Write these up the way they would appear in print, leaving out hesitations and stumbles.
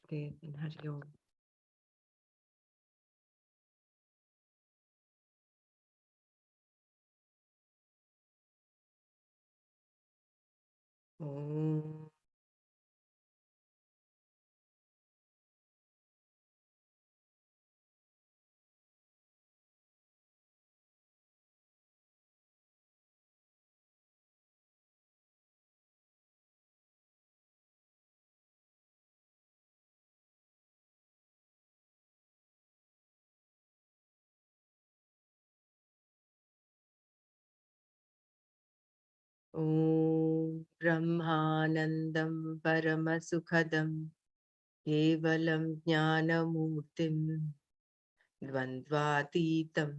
Dev and Hari Om. Om. Om Brahmanandam Paramasukadam Kevalam Jnanamurtim Dvandvatitam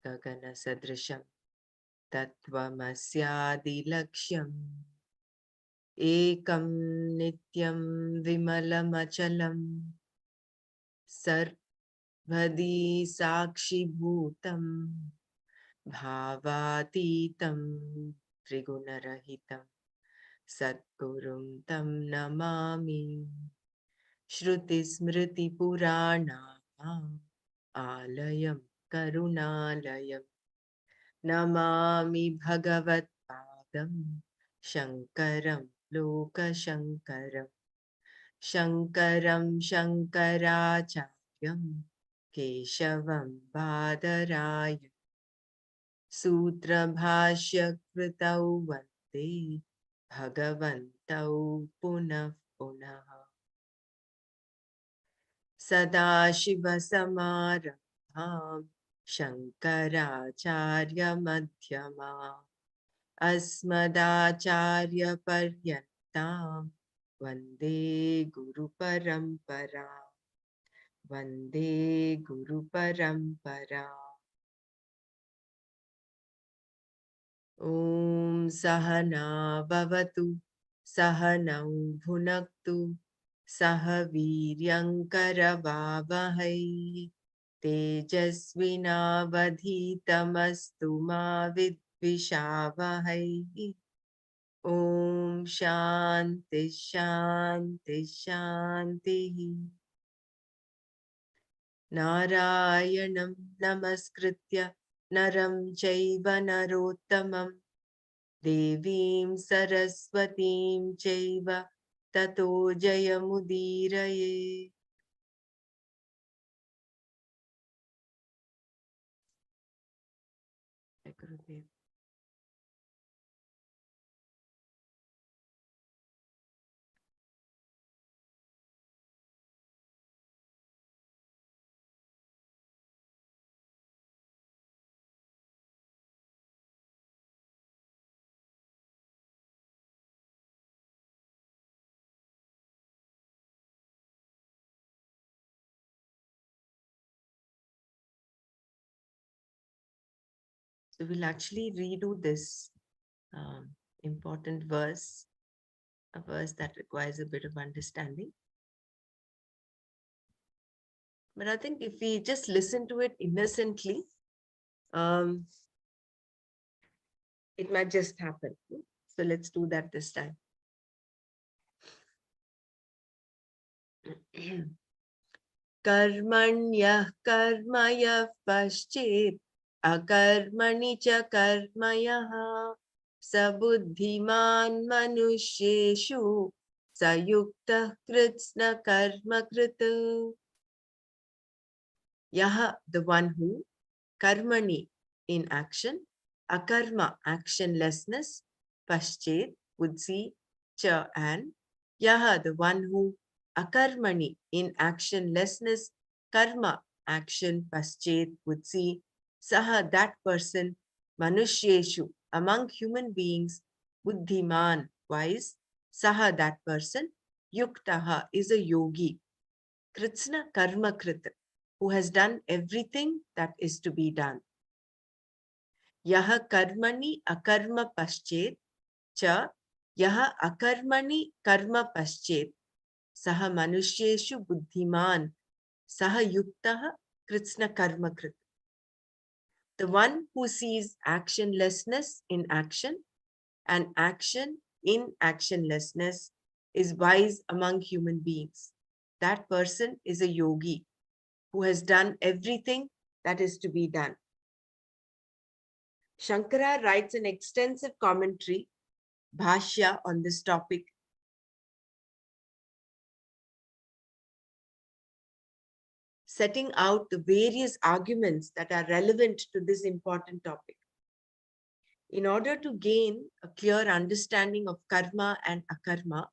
Gagana Sadrisham Tattvamasyadilaksham Ekam Nityam Vimalamachalam Sarvadi Sakshi Bhutam Bhavatitam Trigunarahitam Satgurum Tam Namami Shruti Smriti Purana Alayam Karunalayam Namami Bhagavat Padam Shankaram Loka Shankaram Shankaram Shankaracharyam Keshavam Badaraya Sutra Bhashya Kritau Vande Bhagavantau Punah Punah Sadashivasamarabham Shankaracharya Madhyama Asmadacharya Paryantam Vande Guru Parampara Vande Guru Parampara Om Sahana Bhavatu Sahanau Bhunaktu Sahaviryankaravavahai Tejasvinavadhitamastu ma vidvishavahai Om Shanti Shanti Shanti Narayanam Namaskritya Naram Chaiva Narottamam Devim Saraswatim Chaiva Tato Jayamudiraye. So we'll actually redo this important verse, a verse that requires a bit of understanding. But I think if we just listen to it innocently, it might just happen. So let's do that this time. Karmanyah karmaya paschet akarmani cha karmayah sabuddhiman manusheshu sayukta kritsna karma krita. Yaha, the one who, karmani, in action, akarma, actionlessness, paschet, would see, cha, and, yaha, the one who, akarmani, in actionlessness, karma, action, paschet, would see, saha, that person, manushyeshu, among human beings, buddhiman, wise, saha, that person, yuktaha, is a yogi, kritsna karma krita, who has done everything that is to be done. Yaha karmani akarma paschet cha yaha akarmani karma paschet saha manushyeshu buddhiman saha yuktaha kritsna karma krit. The one who sees actionlessness in action and action in actionlessness is wise among human beings. that person is a yogi who has done everything that is to be done. Shankara writes an extensive commentary, Bhashya, on this topic, setting out the various arguments that are relevant to this important topic. In order to gain a clear understanding of karma and akarma,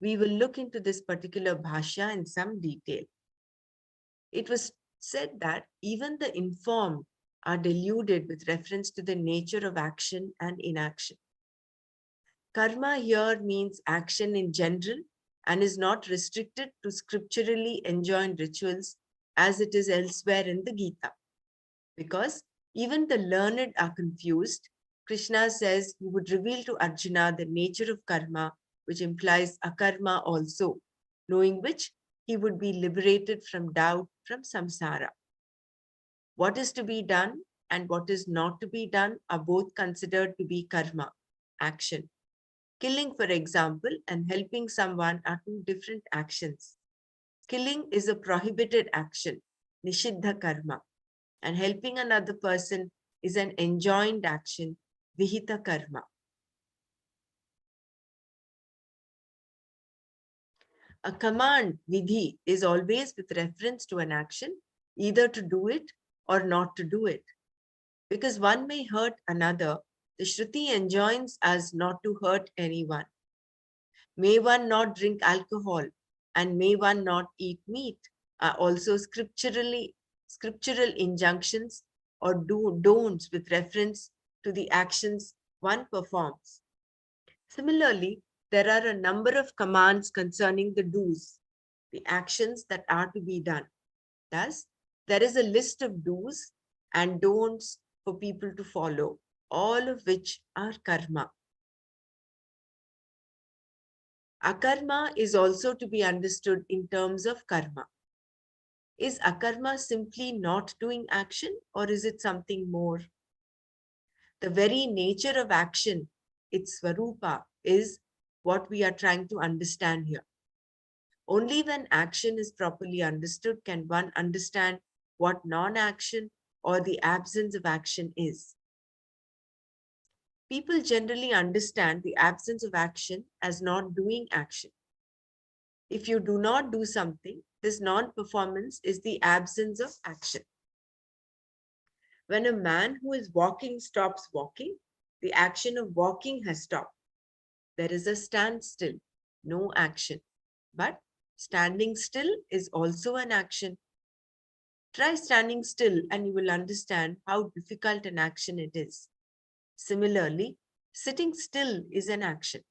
we will look into this particular bhashya in some detail. It was said that even the informed are deluded with reference to the nature of action and inaction. Karma here means action in general and is not restricted to scripturally enjoined rituals as it is elsewhere in the Gita. Because even the learned are confused, Krishna says he would reveal to Arjuna the nature of karma, which implies akarma also, knowing which he would be liberated from doubt from samsara. What is to be done and what is not to be done are both considered to be karma, action. Killing, for example, and helping someone are two different actions. Killing is a prohibited action, nishiddha karma, and helping another person is an enjoined action, vihita karma. A command, vidhi, is always with reference to an action, either to do it or not to do it. Because one may hurt another, the Shruti enjoins us not to hurt anyone. May one not drink alcohol and may one not eat meat are also scriptural injunctions or don'ts with reference to the actions one performs. Similarly, there are a number of commands concerning the do's, the actions that are to be done. Thus, there is a list of do's and don'ts for people to follow, all of which are karma. Akarma is also to be understood in terms of karma. Is akarma simply not doing action, or is it something more? The very nature of action, its svarupa, is what we are trying to understand here. Only when action is properly understood can one understand what non-action or the absence of action is. People generally understand the absence of action as not doing action. If you do not do something, this non-performance is the absence of action. When a man who is walking stops walking, the action of walking has stopped. There is a standstill, no action. But standing still is also an action. Try standing still and you will understand how difficult an action it is. Similarly, sitting still is an action,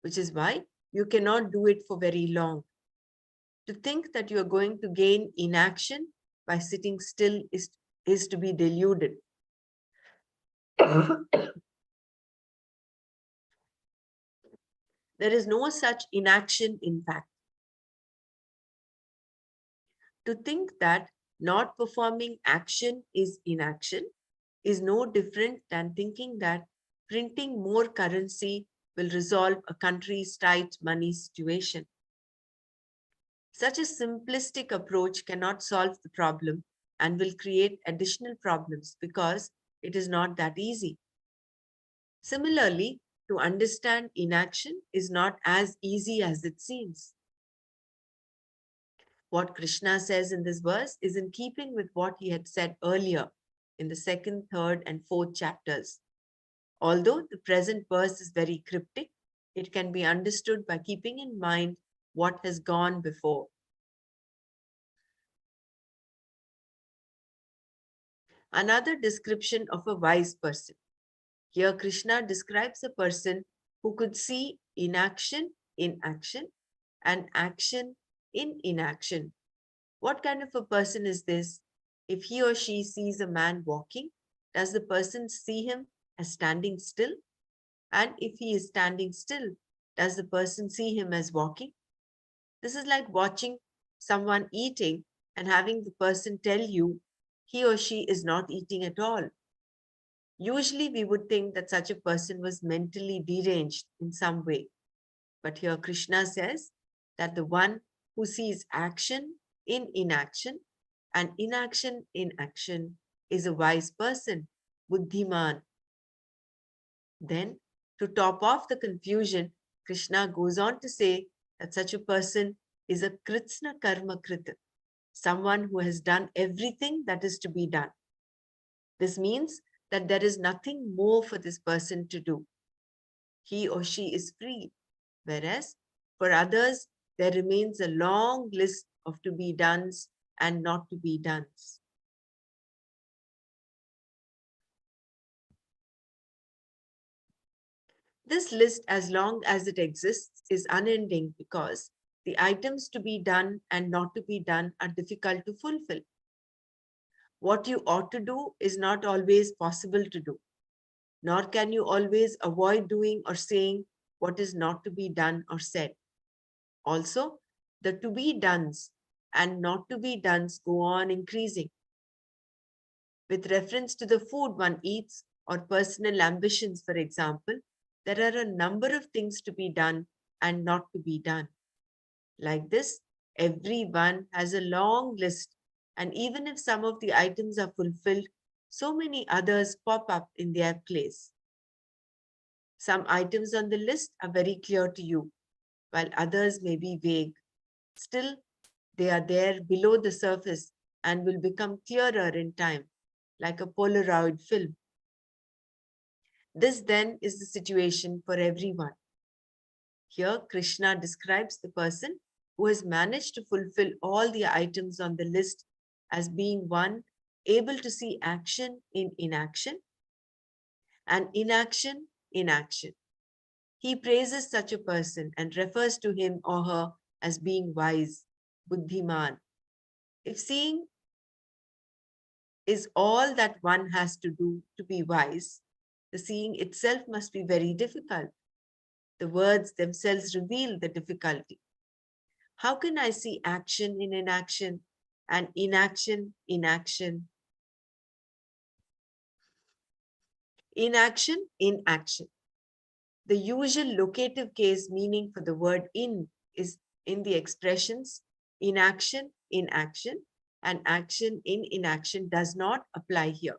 which is why you cannot do it for very long. To think that you are going to gain inaction by sitting still is to be deluded. There is no such inaction, in fact. To think that not performing action is inaction is no different than thinking that printing more currency will resolve a country's tight money situation. Such a simplistic approach cannot solve the problem and will create additional problems because it is not that easy. Similarly, to understand inaction is not as easy as it seems. What Krishna says in this verse is in keeping with what he had said earlier in the second, third, and fourth chapters. Although the present verse is very cryptic, it can be understood by keeping in mind what has gone before. Another description of a wise person. Here Krishna describes a person who could see inaction in action and action in inaction. What kind of a person is this? If he or she sees a man walking, does the person see him as standing still? And if he is standing still, does the person see him as walking? This is like watching someone eating and having the person tell you he or she is not eating at all. Usually we would think that such a person was mentally deranged in some way. But here Krishna says that the one who sees action in inaction, and inaction in action is a wise person, buddhiman. Then, to top off the confusion, Krishna goes on to say that such a person is a kritsna karma krita, someone who has done everything that is to be done. This means that there is nothing more for this person to do. He or she is free, whereas for others, there remains a long list of to be dones and not to be dones. This list, as long as it exists, is unending because the items to be done and not to be done are difficult to fulfill. What you ought to do is not always possible to do, nor can you always avoid doing or saying what is not to be done or said. Also, the to be dones and not to be dones go on increasing. With reference to the food one eats or personal ambitions, for example, there are a number of things to be done and not to be done. Like this, everyone has a long list, and even if some of the items are fulfilled, so many others pop up in their place. Some items on the list are very clear to you, while others may be vague. Still, they are there below the surface and will become clearer in time, like a Polaroid film. This then is the situation for everyone. Here, Krishna describes the person who has managed to fulfill all the items on the list as being one able to see action in inaction and inaction in action. He praises such a person and refers to him or her as being wise, buddhiman. If seeing is all that one has to do to be wise, the seeing itself must be very difficult. The words themselves reveal the difficulty. How can I see action in inaction and inaction in action? Inaction in action. The usual locative case meaning for the word in is in the expressions inaction in action, and action in inaction does not apply here.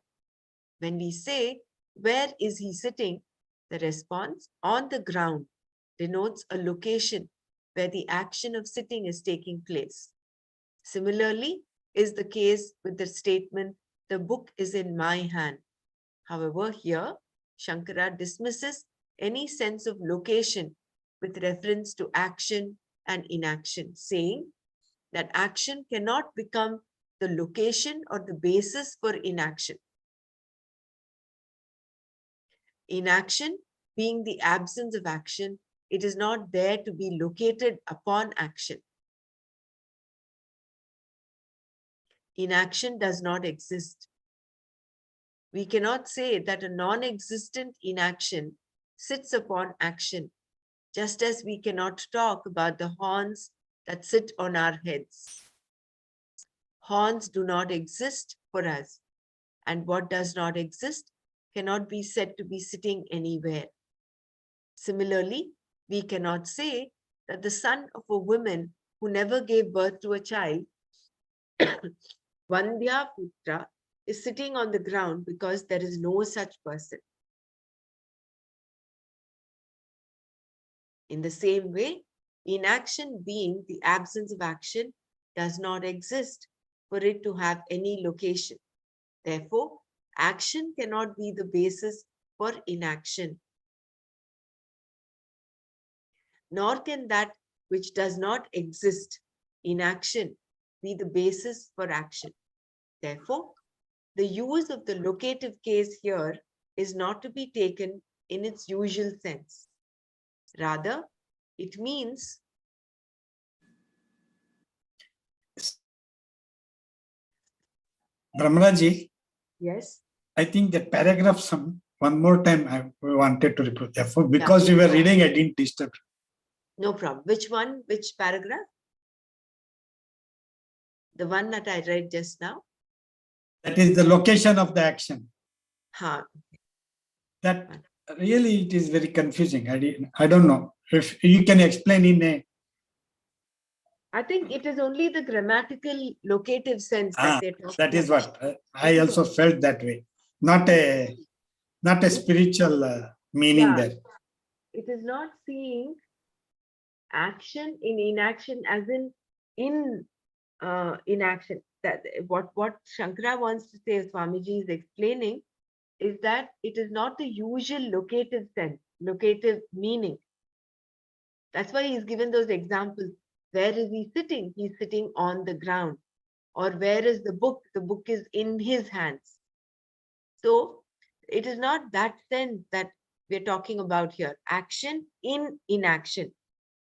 When we say, where is he sitting? The response, on the ground, denotes a location where the action of sitting is taking place. Similarly, is the case with the statement, the book is in my hand. However, here, Shankara dismisses any sense of location with reference to action and inaction, saying that action cannot become the location or the basis for inaction. Inaction being the absence of action, it is not there to be located upon action. Inaction does not exist. We cannot say that a non-existent inaction sits upon action, just as we cannot talk about the horns that sit on our heads. Horns do not exist for us, and what does not exist cannot be said to be sitting anywhere. Similarly, we cannot say that the son of a woman who never gave birth to a child, Vandhya Putra, is sitting on the ground because there is no such person. In the same way, inaction being the absence of action does not exist for it to have any location. Therefore, action cannot be the basis for inaction. Nor can that which does not exist, inaction, be the basis for action. Therefore, the use of the locative case here is not to be taken in its usual sense. Rather, it means Brahmanaji, yes. I think the paragraph one more time I wanted to repeat. Therefore, because you were reading, I didn't disturb. No problem. Which one? Which paragraph? The one that I read just now? That is the location of the action. Huh. That really it is very confusing. I don't know if you can explain in a I think it is only the grammatical locative sense that they're talking that is about. what I also felt that way. Not a spiritual meaning Yeah, there. it is not seeing action in inaction as in inaction. That what Shankara wants to say, Swamiji is explaining, is that it is not the usual locative sense, locative meaning. That's why he's given those examples. Where is he sitting? He's sitting on the ground. Or where is the book? The book is in his hands. So it is not that sense that we're talking about here. Action in inaction.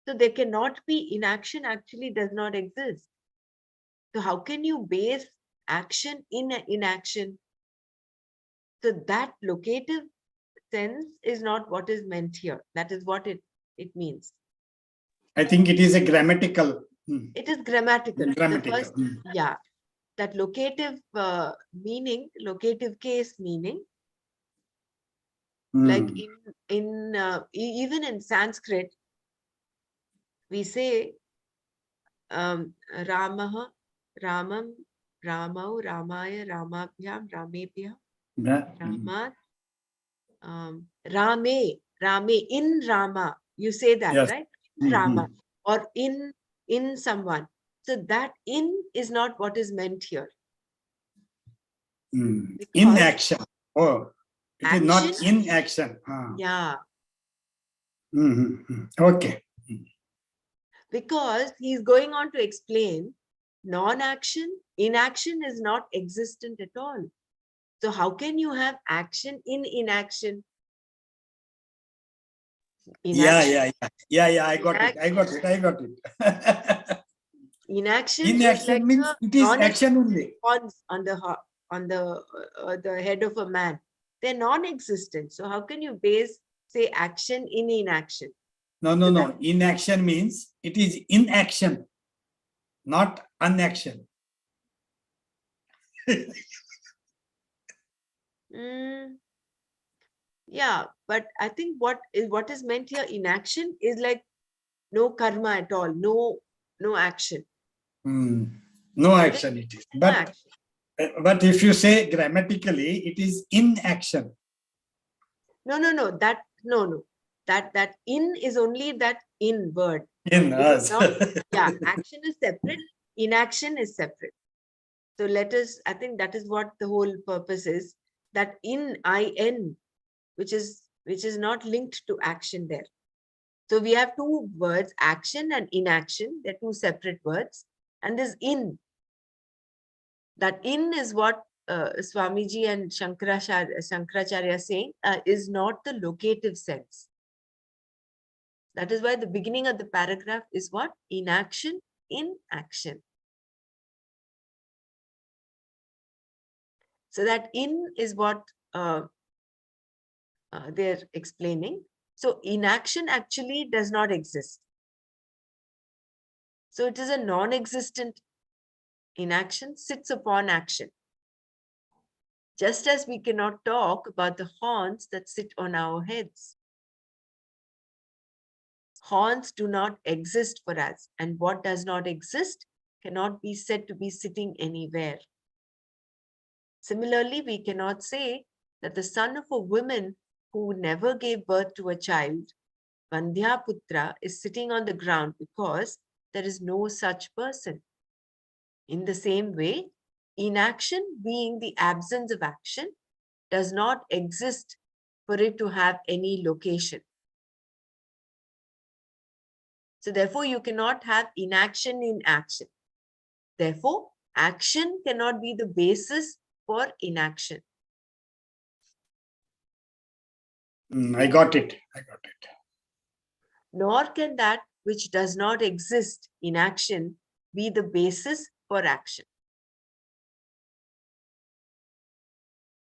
So there cannot be inaction, actually does not exist. So how can you base action in inaction? So that locative sense is not what is meant here. That is what it means. I think it is a grammatical. It is grammatical. Grammatical. The first, yeah, that locative meaning, locative case meaning, like in even in Sanskrit, we say Ramah, Ramam, Ramau, Ramaya, Ramabhyam, Ramebhyam, Ramat, Rame, Rame, in Rama. You say that, Yes. right? In Rama, or in someone. So that in is not what is meant here. In action. Oh, it is not Action, in action. yeah, Okay. because he's going on to explain non-action, inaction is not existent at all. So how can you have action in inaction? Inaction, Yeah. I got it. inaction is like Inaction means a it is action only. horns on the head of a man. They're non-existent. So how can you base, say, action in inaction? No. Inaction means it is in action, not unaction. Yeah, but I think what is meant here, inaction, is like no karma at all, no action. No action it is. But if you say grammatically, it is inaction. No. That in is only that in word. In us. Yeah, action is separate, inaction is separate. So I think that is what the whole purpose is, that in which is not linked to action there. So we have two words, action and inaction. They're two separate words. And this in, that in is what Swamiji and Shankaracharya are saying is not the locative sense. That is why the beginning of the paragraph is what? Inaction, in action. So that in is what they're explaining. So inaction actually does not exist. So it is a non-existent. Inaction sits upon action. Just as we cannot talk about the horns that sit on our heads. Horns do not exist for us, and what does not exist cannot be said to be sitting anywhere. Similarly, we cannot say that the son of a woman who never gave birth to a child, Vandhyaputra, is sitting on the ground because there is no such person. In the same way, inaction, being the absence of action, does not exist for it to have any location. So therefore, you cannot have inaction in action. Therefore, action cannot be the basis for inaction. I got it. Nor can that which does not exist in action be the basis for action.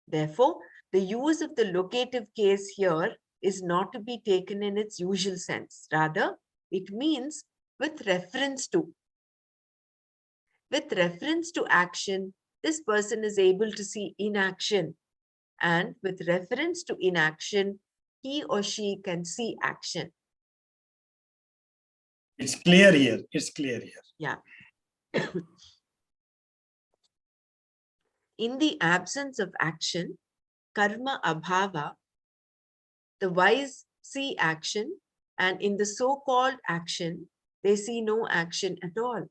Therefore, the use of the locative case here is not to be taken in its usual sense. Rather, it means with reference to. With reference to action, this person is able to see inaction. And with reference to inaction, he or she can see action. It's clear here. It's clear here. Yeah. In the absence of action, karma abhava, the wise see action, and in the so-called action, they see no action at all.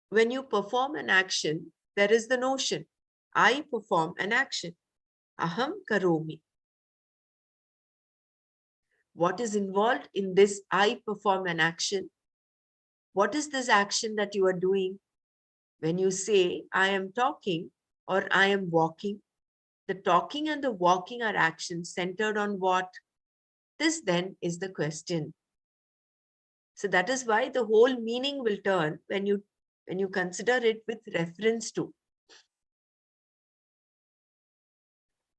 When you perform an action, there is the notion, I perform an action. Aham karomi. What is involved in this I perform an action? What is this action that you are doing? When you say, I am talking or I am walking, the talking and the walking are actions centered on what? This then is the question. So that is why the whole meaning will turn when you consider it with reference to.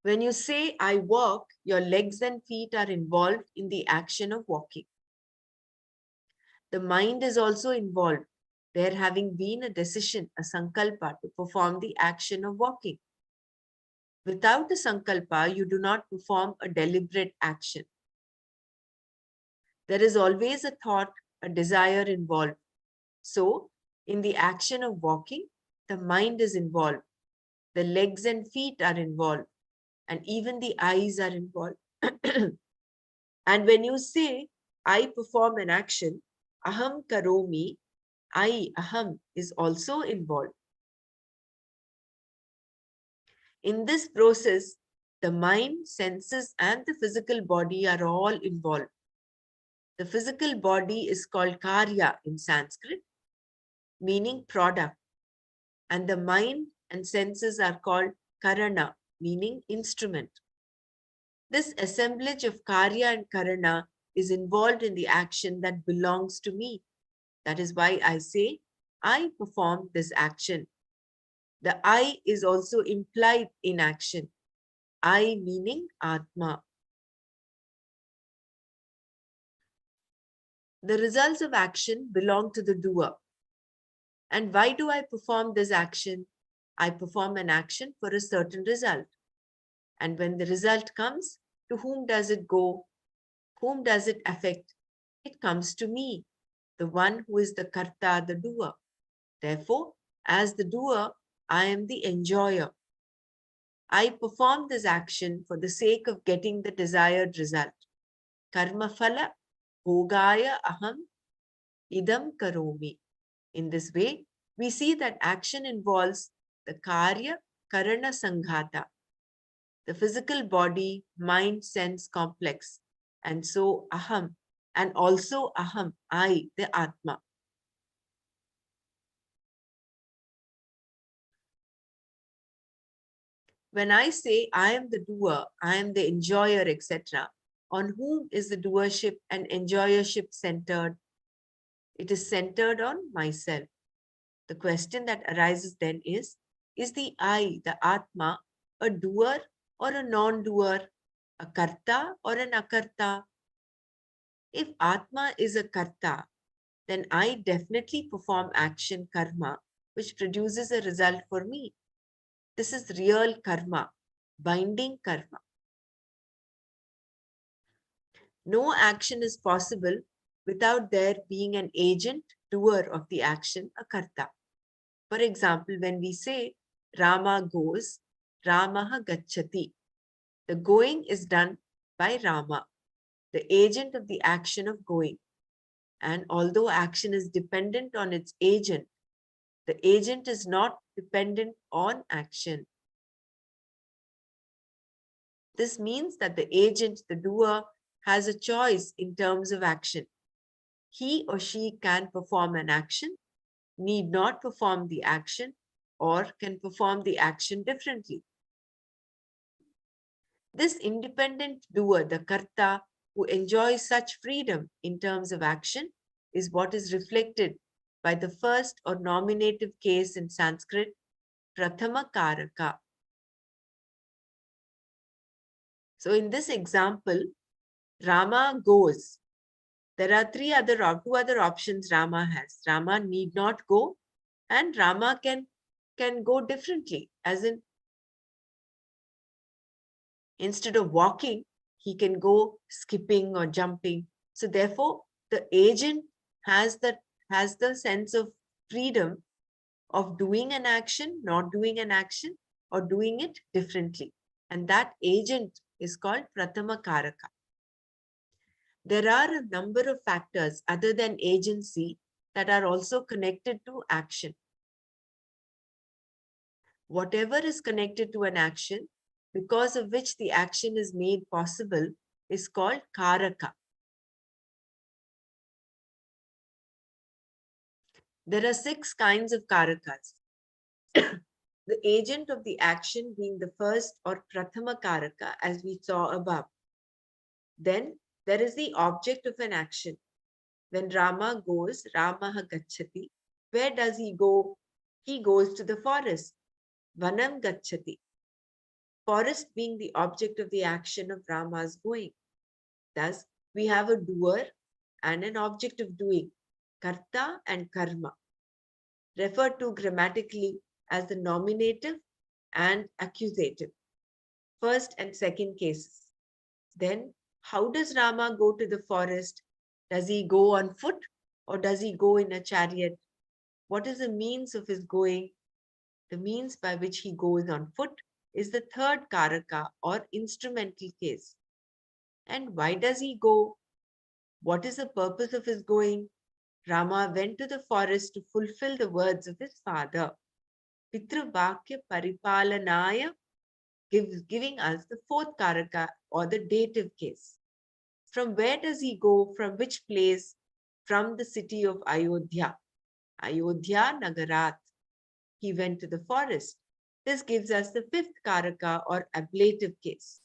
When you say, I walk, your legs and feet are involved in the action of walking. The mind is also involved, there having been a decision, a sankalpa, to perform the action of walking. Without the sankalpa, you do not perform a deliberate action. There is always a thought, a desire involved. So, in the action of walking, the mind is involved, the legs and feet are involved, and even the eyes are involved. And when you say, I perform an action, aham karomi, I, aham, is also involved. In this process, the mind, senses, and the physical body are all involved. The physical body is called karya in Sanskrit, meaning product, and the mind and senses are called karana, meaning instrument. This assemblage of karya and karana is involved in the action that belongs to me. That is why I say, I perform this action. The I is also implied in action. I meaning Atma. The results of action belong to the doer. And why do I perform this action? I perform an action for a certain result. And when the result comes, to whom does it go? Whom does it affect? It comes to me, the one who is the karta, the doer. Therefore, as the doer, I am the enjoyer. I perform this action for the sake of getting the desired result. Karma phala bhogaya aham idam karomi. In this way, we see that action involves the karya karana sanghata, the physical body, mind, sense complex, and so aham, and also aham, I, the Atma. When I say I am the doer, I am the enjoyer, etc., on whom is the doership and enjoyership centered? It is centered on myself. The question that arises then is the I, the Atma, a doer or a non-doer, a karta or an akarta? If Atma is a karta, then I definitely perform action karma, which produces a result for me. This is real karma, binding karma. No action is possible without there being an agent, doer of the action, a karta. For example, when we say Rama goes, Ramaha gacchati, the going is done by Rama, the agent of the action of going. And although action is dependent on its agent, the agent is not dependent on action. This means that the agent, the doer, has a choice in terms of action. He or she can perform an action, need not perform the action, or can perform the action differently. This independent doer, the karta, who enjoys such freedom in terms of action, is what is reflected by the first or nominative case in Sanskrit, prathama karaka. So in this example, Rama goes. There are two other options Rama has. Rama need not go, and Rama can go differently, as in instead of walking, he can go skipping or jumping. So therefore, the agent has the sense of freedom of doing an action, not doing an action, or doing it differently. And that agent is called Pratama Karaka. There are a number of factors other than agency that are also connected to action. Whatever is connected to an action, because of which the action is made possible, is called Karaka. There are 6 kinds of Karakas. The agent of the action being the first or Prathama Karaka, as we saw above. Then there is the object of an action. When Rama goes, Ramaha Gacchati. Where does he go? He goes to the forest. Vanam Gacchati. Forest being the object of the action of Rama's going. Thus, we have a doer and an object of doing, karta and karma, referred to grammatically as the nominative and accusative, first and second cases. Then, how does Rama go to the forest? Does he go on foot or does he go in a chariot? What is the means of his going? The means by which he goes on foot is the third karaka or instrumental case. And why does he go? What is the purpose of his going? Rama went to the forest to fulfill the words of his father. Pitruvakya Paripalanaya, giving us the fourth karaka or the dative case. From where does he go? From which place? From the city of Ayodhya. Ayodhya Nagarat. He went to the forest. This gives us the fifth karaka or ablative case,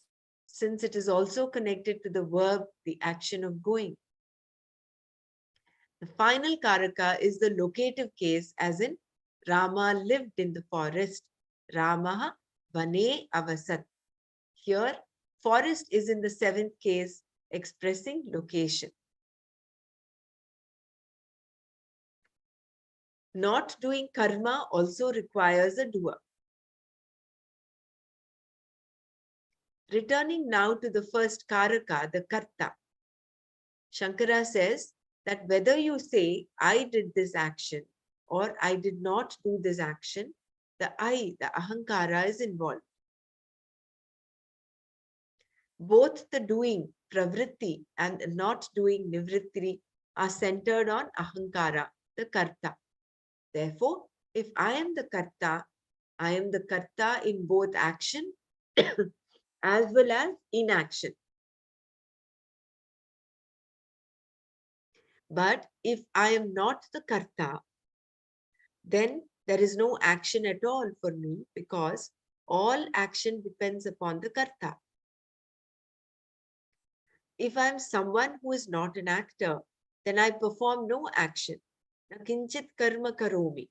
since it is also connected to the verb, the action of going. The final karaka is the locative case, as in Rama lived in the forest. Ramaha Vane Avasat. Here, forest is in the seventh case, expressing location. Not doing karma also requires a doer. Returning now to the first karaka, the karta. Shankara says that whether you say, I did this action or I did not do this action, the I, the ahankara, is involved. Both the doing, pravritti, and the not doing, nivritti, are centered on ahankara, the karta. Therefore, if I am the karta in both action as well as inaction. But if I am not the karta, then there is no action at all for me, because all action depends upon the karta. If I am someone who is not an actor, then I perform no action. Na kinchit karma karomi.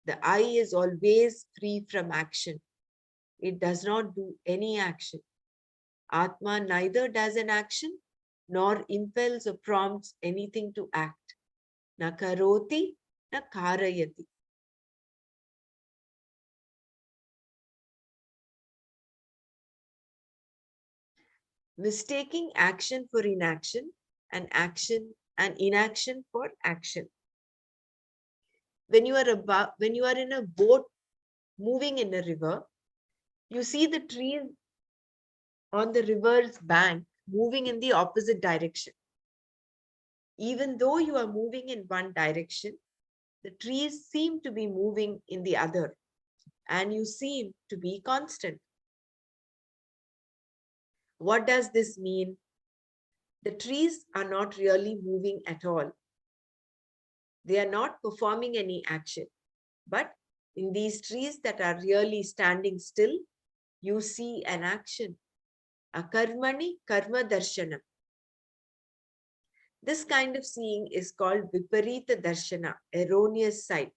The I is always free from action. It does not do any action. Atma neither does an action nor impels or prompts anything to act. Na karoti, na karayati. Mistaking action for inaction and inaction for action. When you are in a boat moving in a river, you see the trees on the river's bank moving in the opposite direction. Even though you are moving in one direction, the trees seem to be moving in the other, and you seem to be constant. What does this mean? The trees are not really moving at all. They are not performing any action. But in these trees that are really standing still, you see an action. Akarmani karma darshanam. This kind of seeing is called viparita darshana, erroneous sight.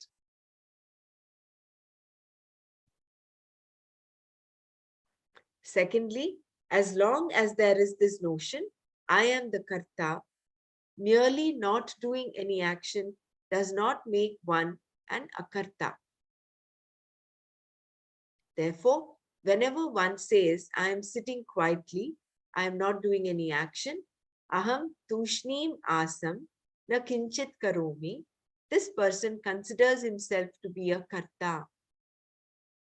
Secondly, as long as there is this notion, I am the karta, merely not doing any action does not make one an akarta. Therefore, whenever one says, I am sitting quietly, I am not doing any action, Aham tushnim asam na kinchit karomi. This person considers himself to be a karta.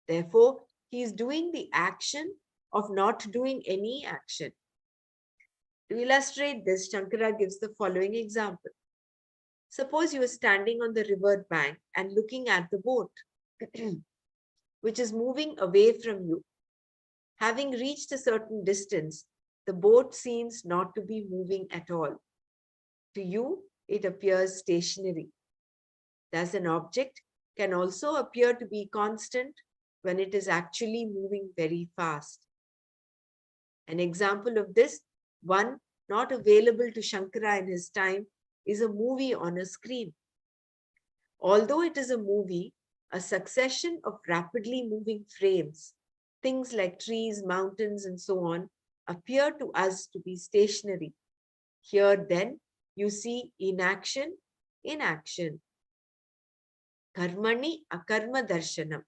Therefore, he is doing the action of not doing any action. To illustrate this, Shankara gives the following example. Suppose you are standing on the river bank and looking at the boat, which is moving away from you. Having reached a certain distance, the boat seems not to be moving at all. To you, it appears stationary. Thus, an object can also appear to be constant when it is actually moving very fast. An example of this, one not available to Shankara in his time, is a movie on a screen. Although it is a movie, a succession of rapidly moving frames, things like trees, mountains, and so on, appear to us to be stationary. Here, then, you see inaction in action. Karmani akarma darshanam.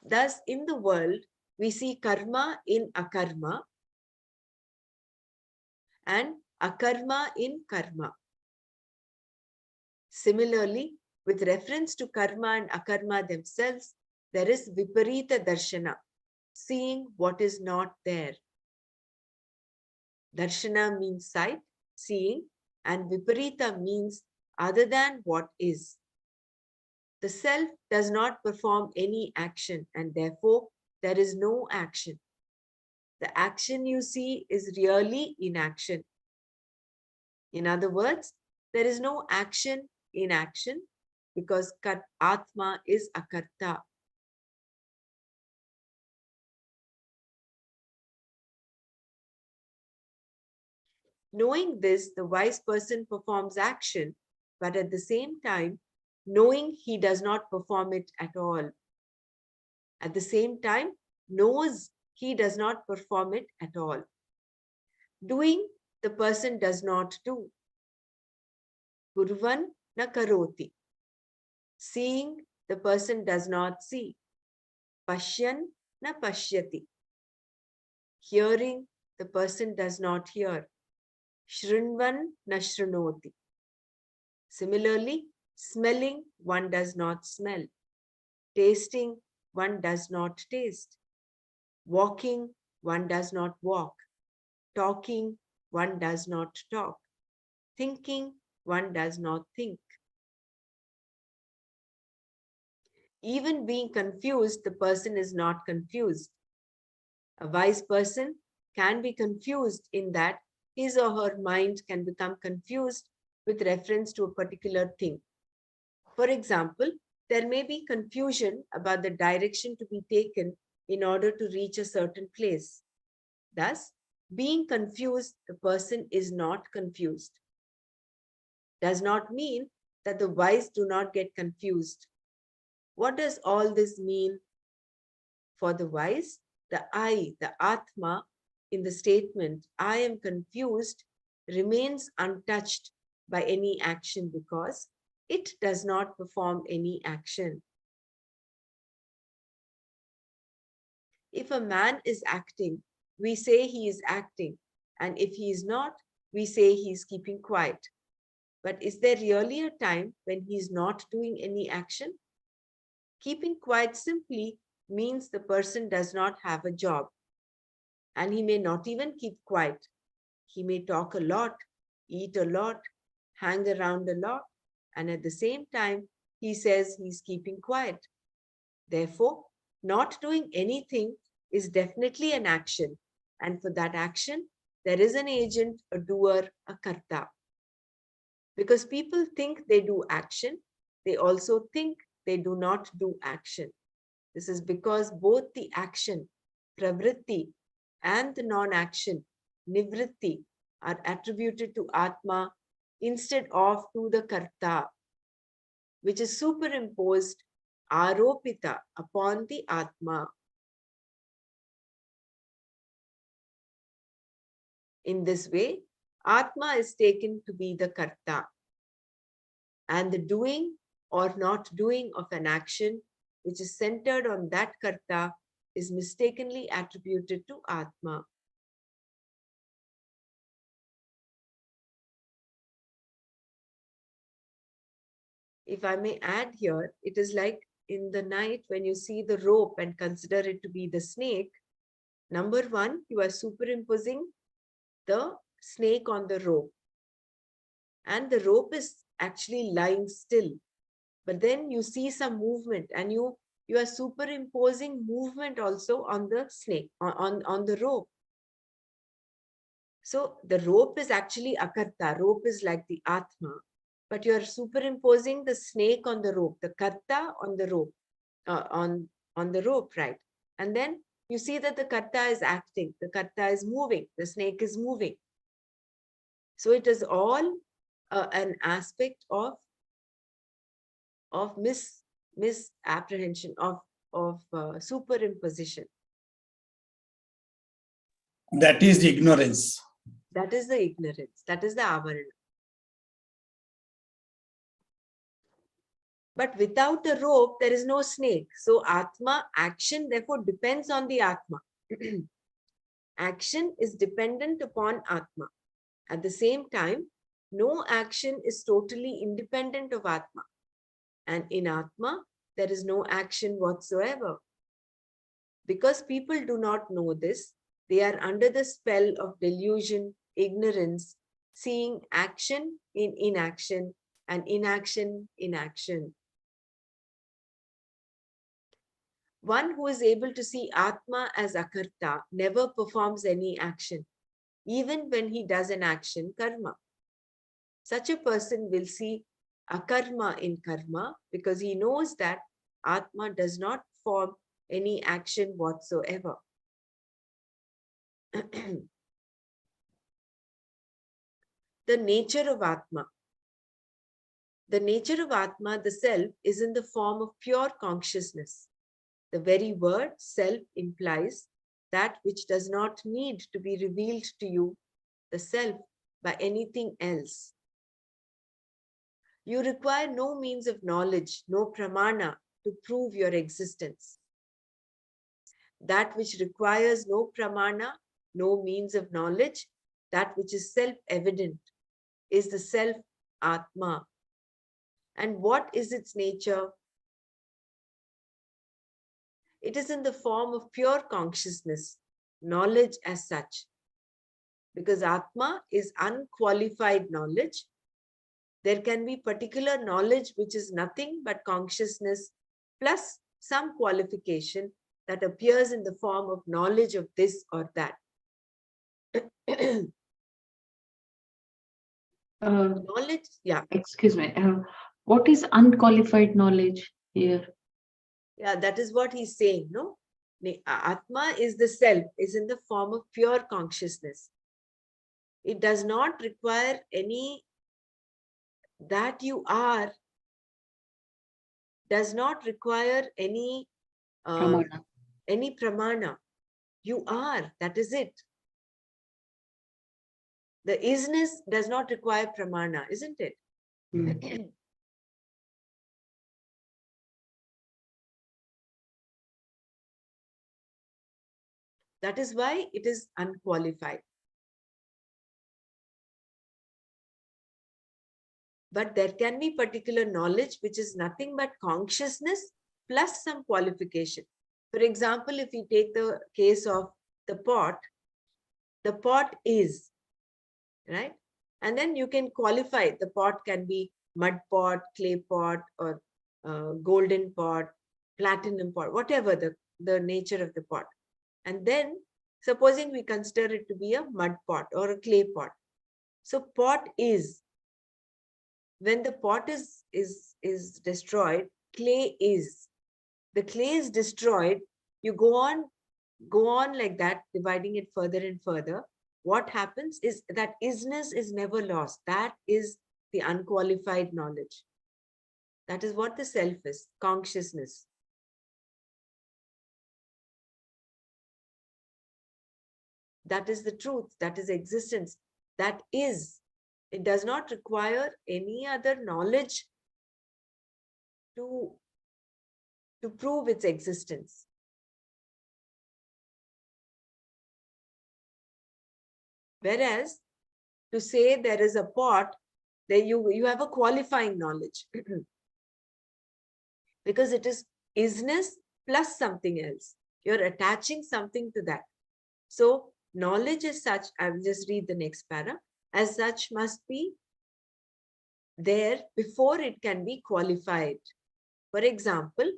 Thus, in the world, we see karma in akarma and akarma in karma. Similarly, with reference to karma and akarma themselves, there is viparita darshana, seeing what is not there. Darshana means sight, seeing, and viparita means other than what is. The self does not perform any action, and therefore there is no action. The action you see is really inaction. In other words, there is no action in action because Atma is akarta. Knowing this, the wise person performs action, but at the same time, knowing he does not perform it at all. At the same time, knows he does not perform it at all. Doing, the person does not do. Kurvan na karoti. Seeing, the person does not see. Pashyan na pashyati. Hearing, the person does not hear. Shrinvan na shrunoti. Similarly, smelling, one does not smell. Tasting, one does not taste. Walking, one does not walk. Talking, one does not talk. Thinking, one does not think. Even being confused, the person is not confused. A wise person can be confused in that his or her mind can become confused with reference to a particular thing. For example, there may be confusion about the direction to be taken in order to reach a certain place. Thus, being confused, the person is not confused. Does not mean that the wise do not get confused. What does all this mean? For the wise, the I, the Atma, in the statement, I am confused, remains untouched by any action because it does not perform any action. If a man is acting, we say he is acting, and if he is not, we say he is keeping quiet. But is there really a time when he is not doing any action? Keeping quiet simply means the person does not have a job. And he may not even keep quiet. He may talk a lot, eat a lot, hang around a lot, and at the same time, he says he's keeping quiet. Therefore, not doing anything is definitely an action. And for that action, there is an agent, a doer, a karta. Because people think they do action, they also think they do not do action. This is because both the action, pravritti, and the non-action, nivritti, are attributed to Atma instead of to the karta, which is superimposed, aropita, upon the Atma. In this way, Atma is taken to be the karta, and the doing or not doing of an action which is centered on that karta is mistakenly attributed to Atma. If I may add here, it is like in the night when you see the rope and consider it to be the snake. Number one, you are superimposing the snake on the rope. And the rope is actually lying still. But then you see some movement, and you are superimposing movement also on the snake, on the rope. So the rope is actually akarta. Rope is like the Atma. But you are superimposing the snake on the rope, the karta on the rope, on the rope, right? And then you see that the karta is acting, the karta is moving, the snake is moving. So it is all an aspect of misapprehension, of superimposition. That is the ignorance. That is the ignorance. That is the avarana. But without the rope, there is no snake. So Atma, action, therefore, depends on the Atma. Action is dependent upon Atma. At the same time, no action is totally independent of Atma. And in Atma, there is no action whatsoever. Because people do not know this, they are under the spell of delusion, ignorance, seeing action in inaction and inaction in action. One who is able to see Atma as Akarta never performs any action, even when he does an action, karma. Such a person will see akarma in karma because he knows that Atma does not form any action whatsoever. The nature of Atma. The nature of Atma, the self, is in the form of pure consciousness. The very word self implies that which does not need to be revealed to you, the self, by anything else. You require no means of knowledge, no pramana to prove your existence. That which requires no pramana, no means of knowledge, that which is self-evident, is the self Atma. And what is its nature? It is in the form of pure consciousness, knowledge as such. Because Atma is unqualified knowledge. There can be particular knowledge which is nothing but consciousness plus some qualification that appears in the form of knowledge of this or that. Knowledge, yeah. Excuse me. What is unqualified knowledge here? Yeah, that is what he's saying, no? Atma is the self, is in the form of pure consciousness. It does not require any, that you are, does not require any Pramana. any pramana. You are, that is it. The isness does not require pramana, isn't it? Mm. That is why it is unqualified. But there can be particular knowledge which is nothing but consciousness plus some qualification. For example, if we take the case of the pot is, right? And then you can qualify, the pot can be mud pot, clay pot, or golden pot, platinum pot, whatever the nature of the pot. And then supposing we consider it to be a mud pot or a clay pot. So pot is, when the pot is destroyed, clay is. The clay is destroyed, you go on like that, dividing it further and further. What happens is that isness is never lost. That is the unqualified knowledge. That is what the self is, consciousness. That is the truth, that is existence, that is. It does not require any other knowledge to prove its existence. Whereas to say there is a pot, then you have a qualifying knowledge because it is isness plus something else. You're attaching something to that. So knowledge as such, I will just read the next para, as such must be there before it can be qualified. For example,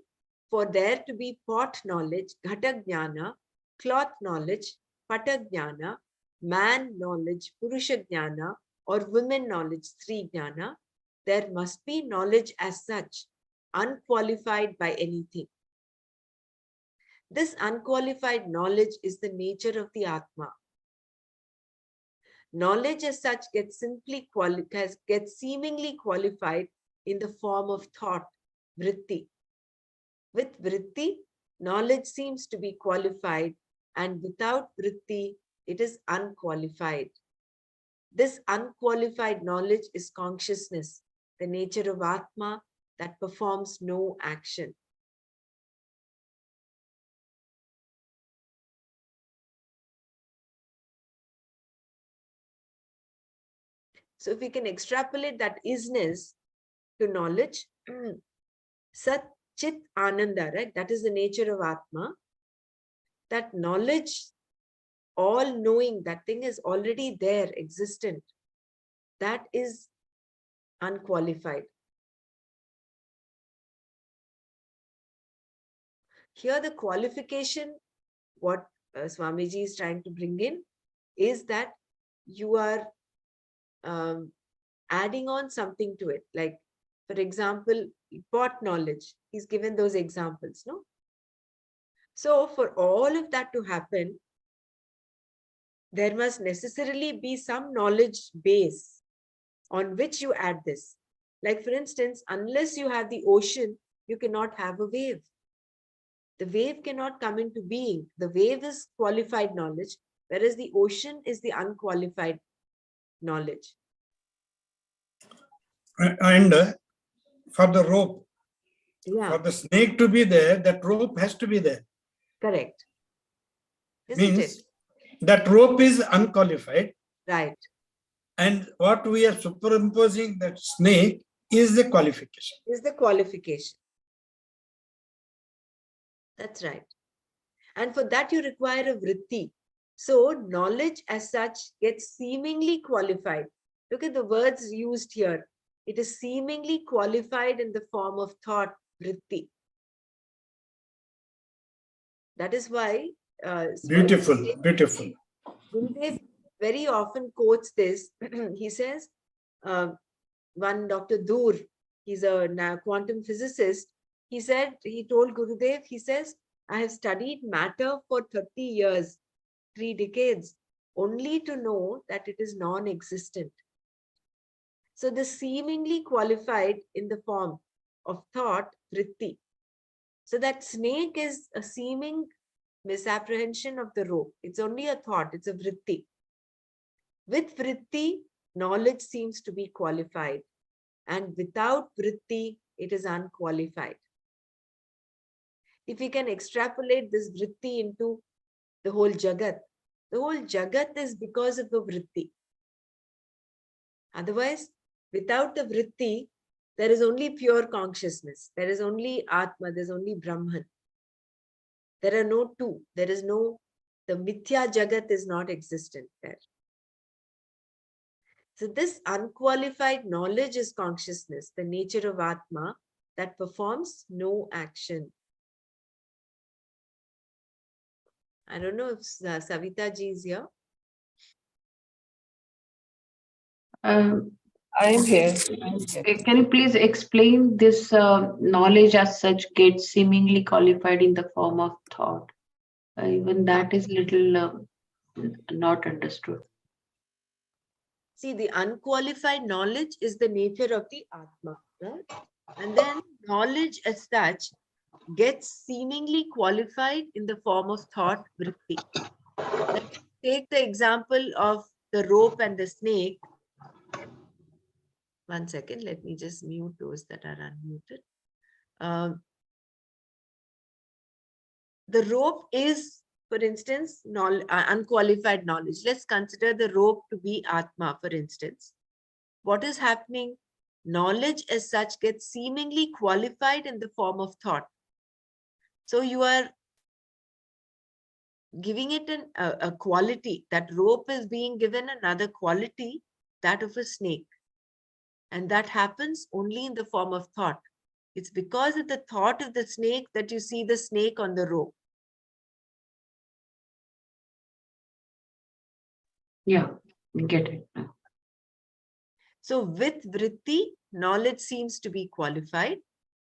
for there to be pot knowledge, ghata jnana, cloth knowledge, pata jnana, man knowledge, purusha jnana, or women knowledge, stri jnana, there must be knowledge as such, unqualified by anything. This unqualified knowledge is the nature of the Atma. Knowledge as such gets seemingly qualified in the form of thought, vritti. With vritti, knowledge seems to be qualified, and without vritti, it is unqualified. This unqualified knowledge is consciousness, the nature of Atma that performs no action. So if we can extrapolate that isness to knowledge, Sat Chit Ananda, right? That is the nature of Atma. That knowledge, all knowing, that thing is already there, existent. That is unqualified. Here the qualification, what Swamiji is trying to bring in, is that you are adding on something to it. Like, for example, pot knowledge. He's given those examples, no? So for all of that to happen, there must necessarily be some knowledge base on which you add this. Like, for instance, unless you have the ocean, you cannot have a wave. The wave cannot come into being. The wave is qualified knowledge, whereas the ocean is the unqualified knowledge. And for the rope, Yeah, for the snake to be there, that rope has to be there. correct. Isn't Means it? that rope is unqualified. Right. And what we are superimposing that snake is the qualification. Is the qualification. That's right. And for that you require a vritti. So knowledge as such gets seemingly qualified. Look at the words used here. It is seemingly qualified in the form of thought, vritti. That is why Beautiful, beautiful. Gurudev very often quotes this. He says, one Dr. Dur, he's a quantum physicist. He told Gurudev, he says, I have studied matter for 30 years, 3 decades, only to know that it is non-existent. So the seemingly qualified in the form of thought, vritti. So that snake is a seeming misapprehension of the rope. It's only a thought, it's a vritti. With vritti, knowledge seems to be qualified. And without vritti, it is unqualified. If we can extrapolate this vritti into the whole jagat is because of the vritti. Otherwise, without the vritti, there is only pure consciousness. There is only Atma, there is only Brahman. There are no two. There is no, the mithya jagat is not existent there. So this unqualified knowledge is consciousness, the nature of Atma that performs no action. I don't know if Savita ji is here. I am here. Can you please explain this knowledge as such gets seemingly qualified in the form of thought? Even that is little not understood. See, the unqualified knowledge is the nature of the Atma, right? And then knowledge as such gets seemingly qualified in the form of thought, vritti. Let's take the example of the rope and the snake. One second, let me just mute those that are unmuted. The rope is for instance, unqualified knowledge. Let's consider the rope to be Atma, for instance. What is happening? Knowledge as such gets seemingly qualified in the form of thought. So you are giving it a quality. That rope is being given another quality, that of a snake. And that happens only in the form of thought. It's because of the thought of the snake that you see the snake on the rope. Yeah, we get it now. So with vritti, knowledge seems to be qualified,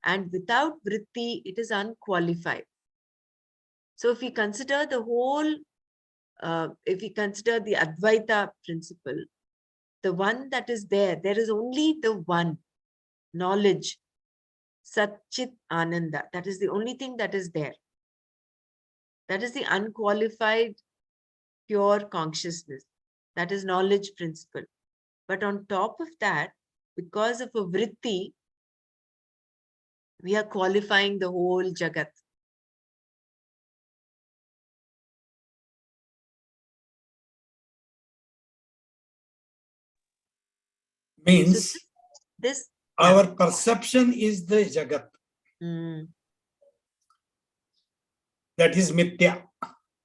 and without vritti, it is unqualified. So if we consider the whole, if we consider the Advaita principle, the one that is there is only the one, knowledge, Satchit Ananda. That is the only thing that is there. That is the unqualified, pure consciousness. That is knowledge principle. But on top of that, because of a vritti, we are qualifying the whole Jagat. Means So this our perception is the Jagat. That is Mithya.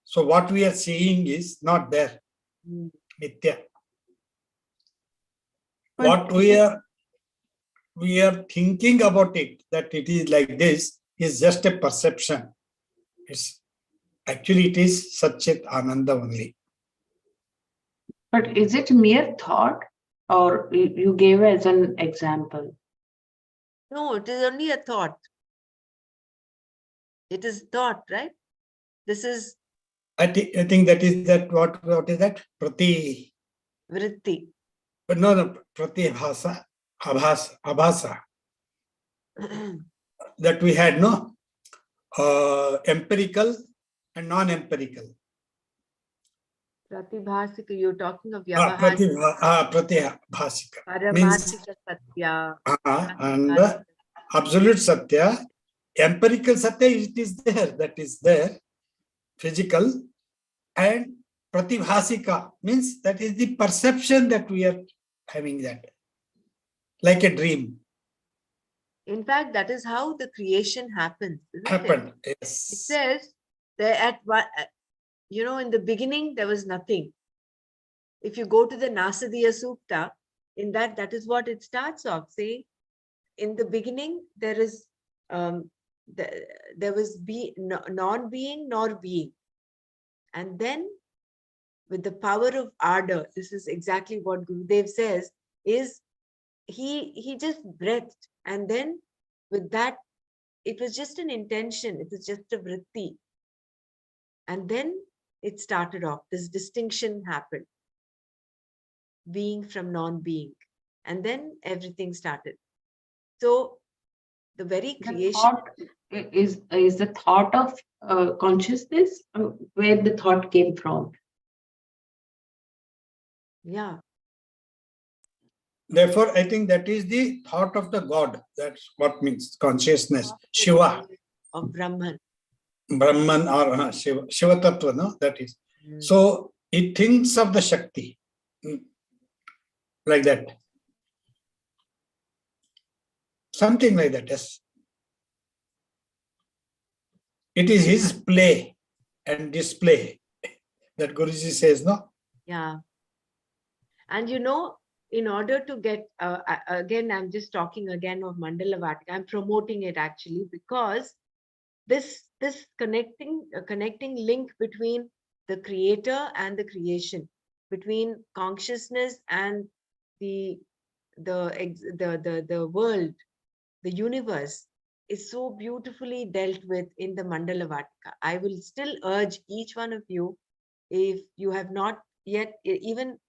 So what we are seeing is not there. Mithya. What we are thinking about it, that it is like this, is just a perception. It's actually, it is Satchit Ananda only. But is it mere thought, or you gave as an example? No, it is only a thought. It is thought, right? This is I think that is that. What is that? Prati. vritti. But no, Prati Bhasa, Abhasa. That we had, no? Empirical and non-empirical. Pratibhasika, you're talking of Vyavahasika. Pratibhasika. Paramarthika Satya. And absolute Satya, empirical Satya, it is there, that is there, physical, and Pratibhasika means that is the perception that we are having, that, like a dream. In fact, that is how the creation happens. Happened, It yes. says that in the beginning, there was nothing. If you go to the Nasadiya Sukta, in that is what it starts off saying. In the beginning, there is there was non-being nor being. And then with the power of ardor, this is exactly what Gurudev says, is he just breathed, and then with that, it was just an intention, it was just a vritti. And then it started off, this distinction happened, being from non-being, and then everything started. So the very creation thought is the thought of consciousness, where the thought came from. Yeah. Therefore, I think that is the thought of the God. That's what means consciousness. Shiva. Of Brahman. Brahman or Shiva Tattva, no? That is. So it thinks of the Shakti. Like that. Something like that, yes. It is his play and display that Guruji says, no? Yeah. And in order to get, again, I'm just talking again of Mandala Vatika. I'm promoting it actually because this connecting link between the creator and the creation, between consciousness and the world, the universe, is so beautifully dealt with in the Mandala Vatika. I will still urge each one of you, if you have not yet, even,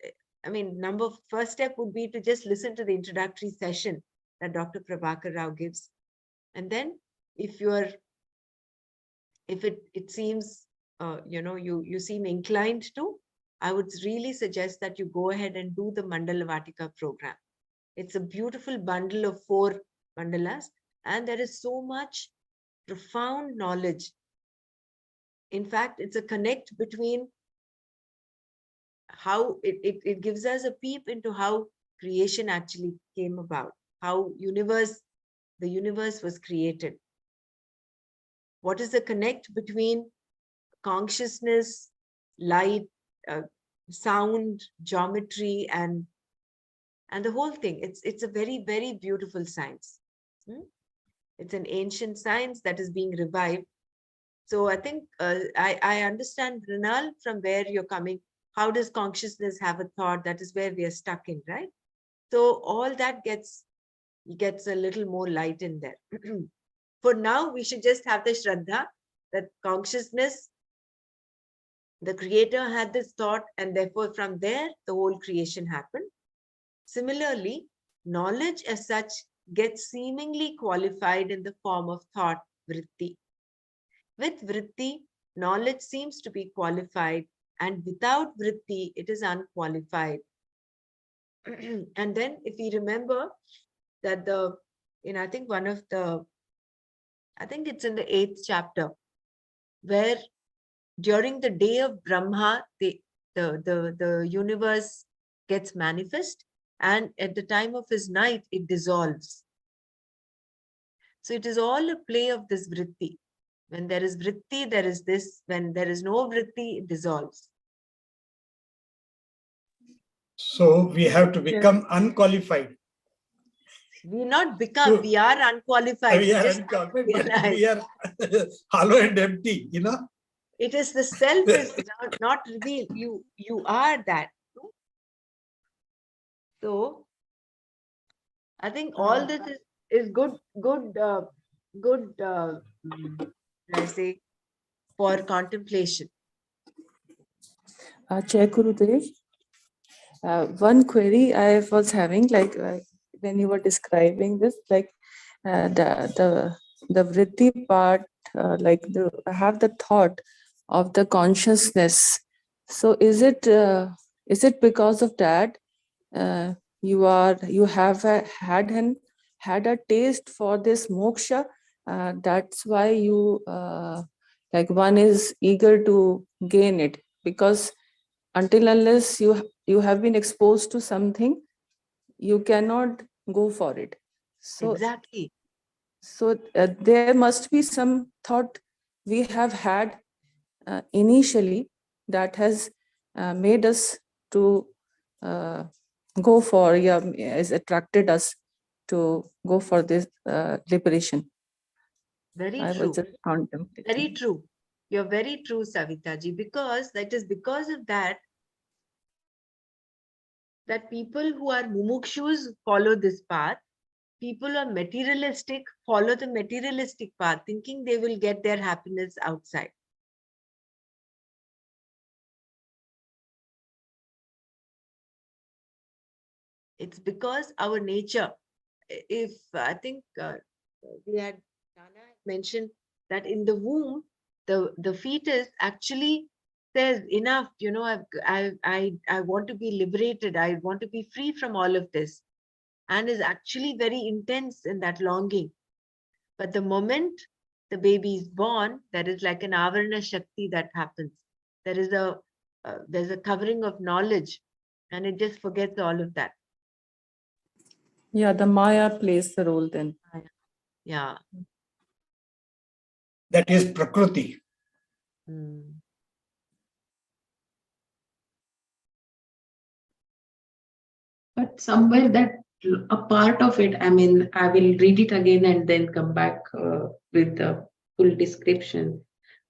first step would be to just listen to the introductory session that Dr. Prabhakar Rao gives. And then if it seems, you seem inclined to, I would really suggest that you go ahead and do the Mandala Vatika program. It's a beautiful bundle of 4 mandalas, and there is so much profound knowledge In fact, it's a connect between how it gives us a peep into how creation actually came about, how the universe was created. What is the connect between consciousness, light, uh, sound, geometry, and the whole thing? It's a very, very beautiful science. It's an ancient science that is being revived. So I think I understand, Rinal, from where you're coming. How does consciousness have a thought? That is where we are stuck in, right? So all that gets a little more light in there. For now, we should just have the Shraddha that consciousness, the creator had this thought, and therefore from there, the whole creation happened. Similarly, knowledge as such gets seemingly qualified in the form of thought, vritti. With vritti, knowledge seems to be qualified, and without vritti, it is unqualified. And then, if we remember that I think I think it's in the 8th chapter, where during the day of Brahma, the universe gets manifest, and at the time of his night, it dissolves. So it is all a play of this vritti. When there is vritti, there is this. When there is no vritti, it dissolves. So we have to become unqualified. We not become, we are unqualified. We are just unqualified, but realize. we are hollow and empty, It is the self is not revealed. You are that. So I think all this is good, I say, for contemplation. Jai Gurudev, one query I was having, like when you were describing this, like the vritti part, like I have the thought of the consciousness. So is it because of that you have had a taste for this moksha? That's why you like one is eager to gain it, because until unless you have been exposed to something, you cannot go for it. So Exactly. so there must be some thought we have had initially that has made us to go for, has attracted us to go for this liberation. Very I true. was just contemplating. Very troo. You're very true, Savitaji, because that is because of that people who are mumukshus follow this path. People who are materialistic follow the materialistic path, thinking they will get their happiness outside. It's because our nature, if I think we had Nana mentioned that in the womb, the fetus actually says, enough, I want to be liberated. I want to be free from all of this, and is actually very intense in that longing. But the moment the baby is born, there is like an avarana shakti that happens. There's a covering of knowledge, and it just forgets all of that. Yeah, the Maya plays the role then. Yeah. That is Prakriti. But somewhere that a part of it, I mean, I will read it again and then come back with the full description.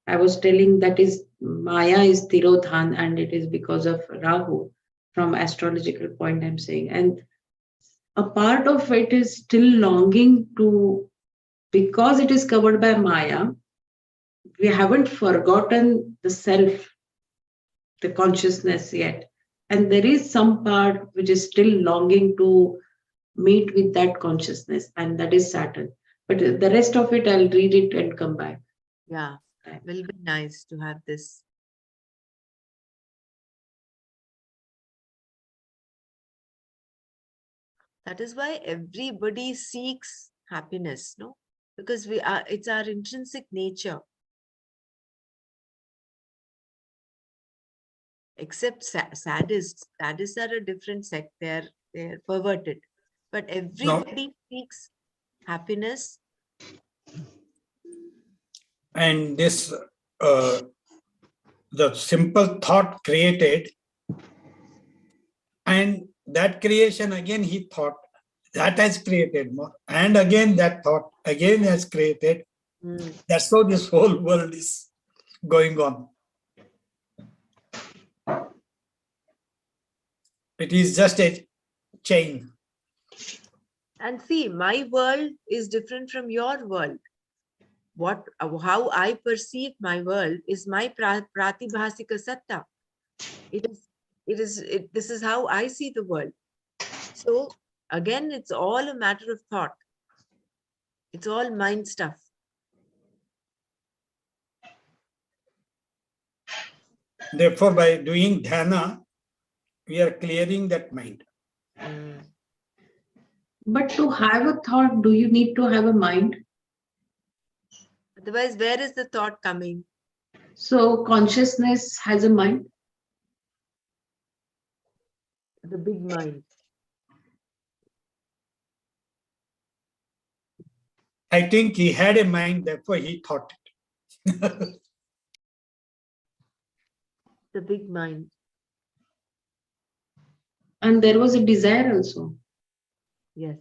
I was telling that is Maya is Tirodhan, and it is because of Rahu from astrological point I'm saying. And a part of it is still longing to, because it is covered by Maya, we haven't forgotten the self, the consciousness yet. And there is some part which is still longing to meet with that consciousness, and that is Saturn. But the rest of it, I'll read it and come back. Yeah, it will be nice to have this. That is why everybody seeks happiness, no? Because it's our intrinsic nature. except sadists. Sadists are a different sect. They're perverted. But everybody seeks happiness. And this, the simple thought created, and that creation again he thought, that has created more. And again that thought again has created. That's how this whole world is going on. It is just a chain. And see, my world is different from your world. How I perceive my world is my pratibhasika satta. This is how I see the world. So again, it's all a matter of thought. It's all mind stuff. Therefore, by doing dhyana, we are clearing that mind. But to have a thought, do you need to have a mind? Otherwise, where is the thought coming? So consciousness has a mind? The big mind. I think he had a mind, therefore he thought it. The big mind. And there was a desire also. Yes.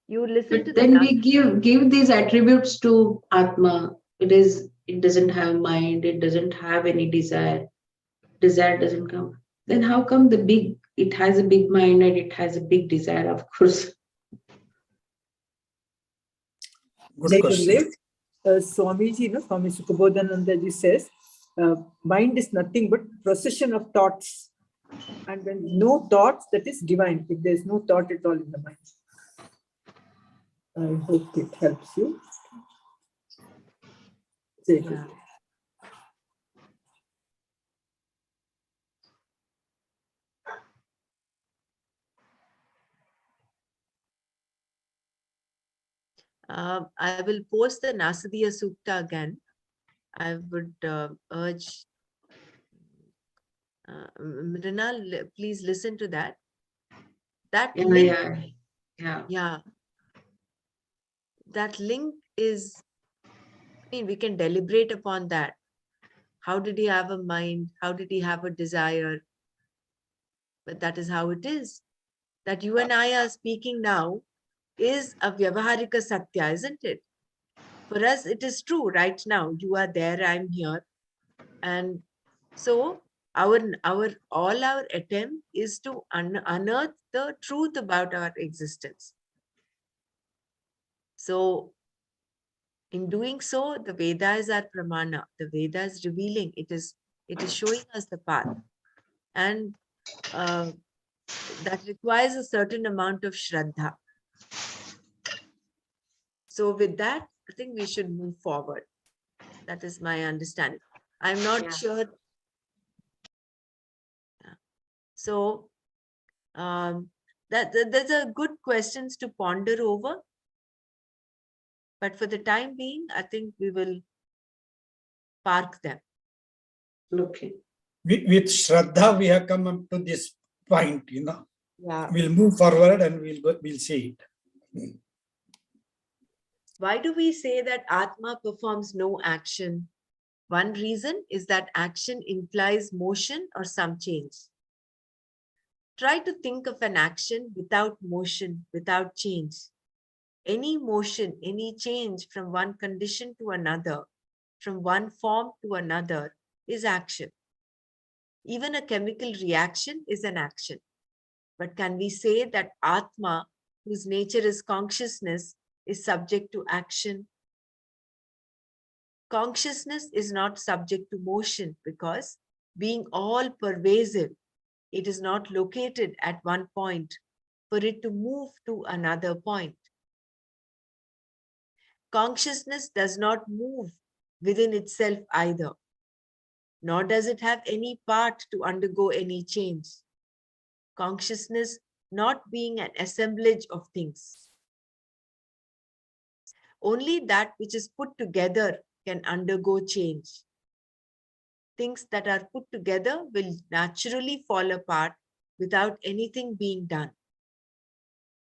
You listen to But then the we give these attributes to Atma. It doesn't have mind, it doesn't have any desire. Desire doesn't come. Then how come it has a big mind and it has a big desire, of course. Good question. Swamiji, Swami Sukhabodhanandaji says, mind is nothing but procession of thoughts. And when no thoughts, that is divine. If there is no thought at all in the mind. I hope it helps you. Yeah. I will post the Nasadiya Sukta again. I would urge Mrinal, please listen to that. That link, yeah. That link is, we can deliberate upon that. How did he have a mind? How did he have a desire? But that is how it is. That you and I are speaking now is a Vyavaharika Satya, isn't it? For us, it is true right now. You are there, I'm here. And so all our attempt is to unearth the truth about our existence. So in doing so, the Vedas are pramana. The Vedas revealing, it is showing us the path. And that requires a certain amount of Shraddha. So with that, I think we should move forward. That is my understanding. I'm not sure. So there's a good questions to ponder over. But for the time being, I think we will park them. Okay. With Shraddha, we have come up to this point, Yeah. We'll move forward and we'll see it. Why do we say that Atma performs no action? One reason is that action implies motion or some change. Try to think of an action without motion, without change. Any motion, any change from one condition to another, from one form to another, is action. Even a chemical reaction is an action. But can we say that Atma, whose nature is consciousness, is subject to action? Consciousness is not subject to motion because, being all pervasive, it is not located at one point for it to move to another point. Consciousness does not move within itself either, nor does it have any part to undergo any change. Consciousness not being an assemblage of things. Only that which is put together can undergo change. Things that are put together will naturally fall apart without anything being done.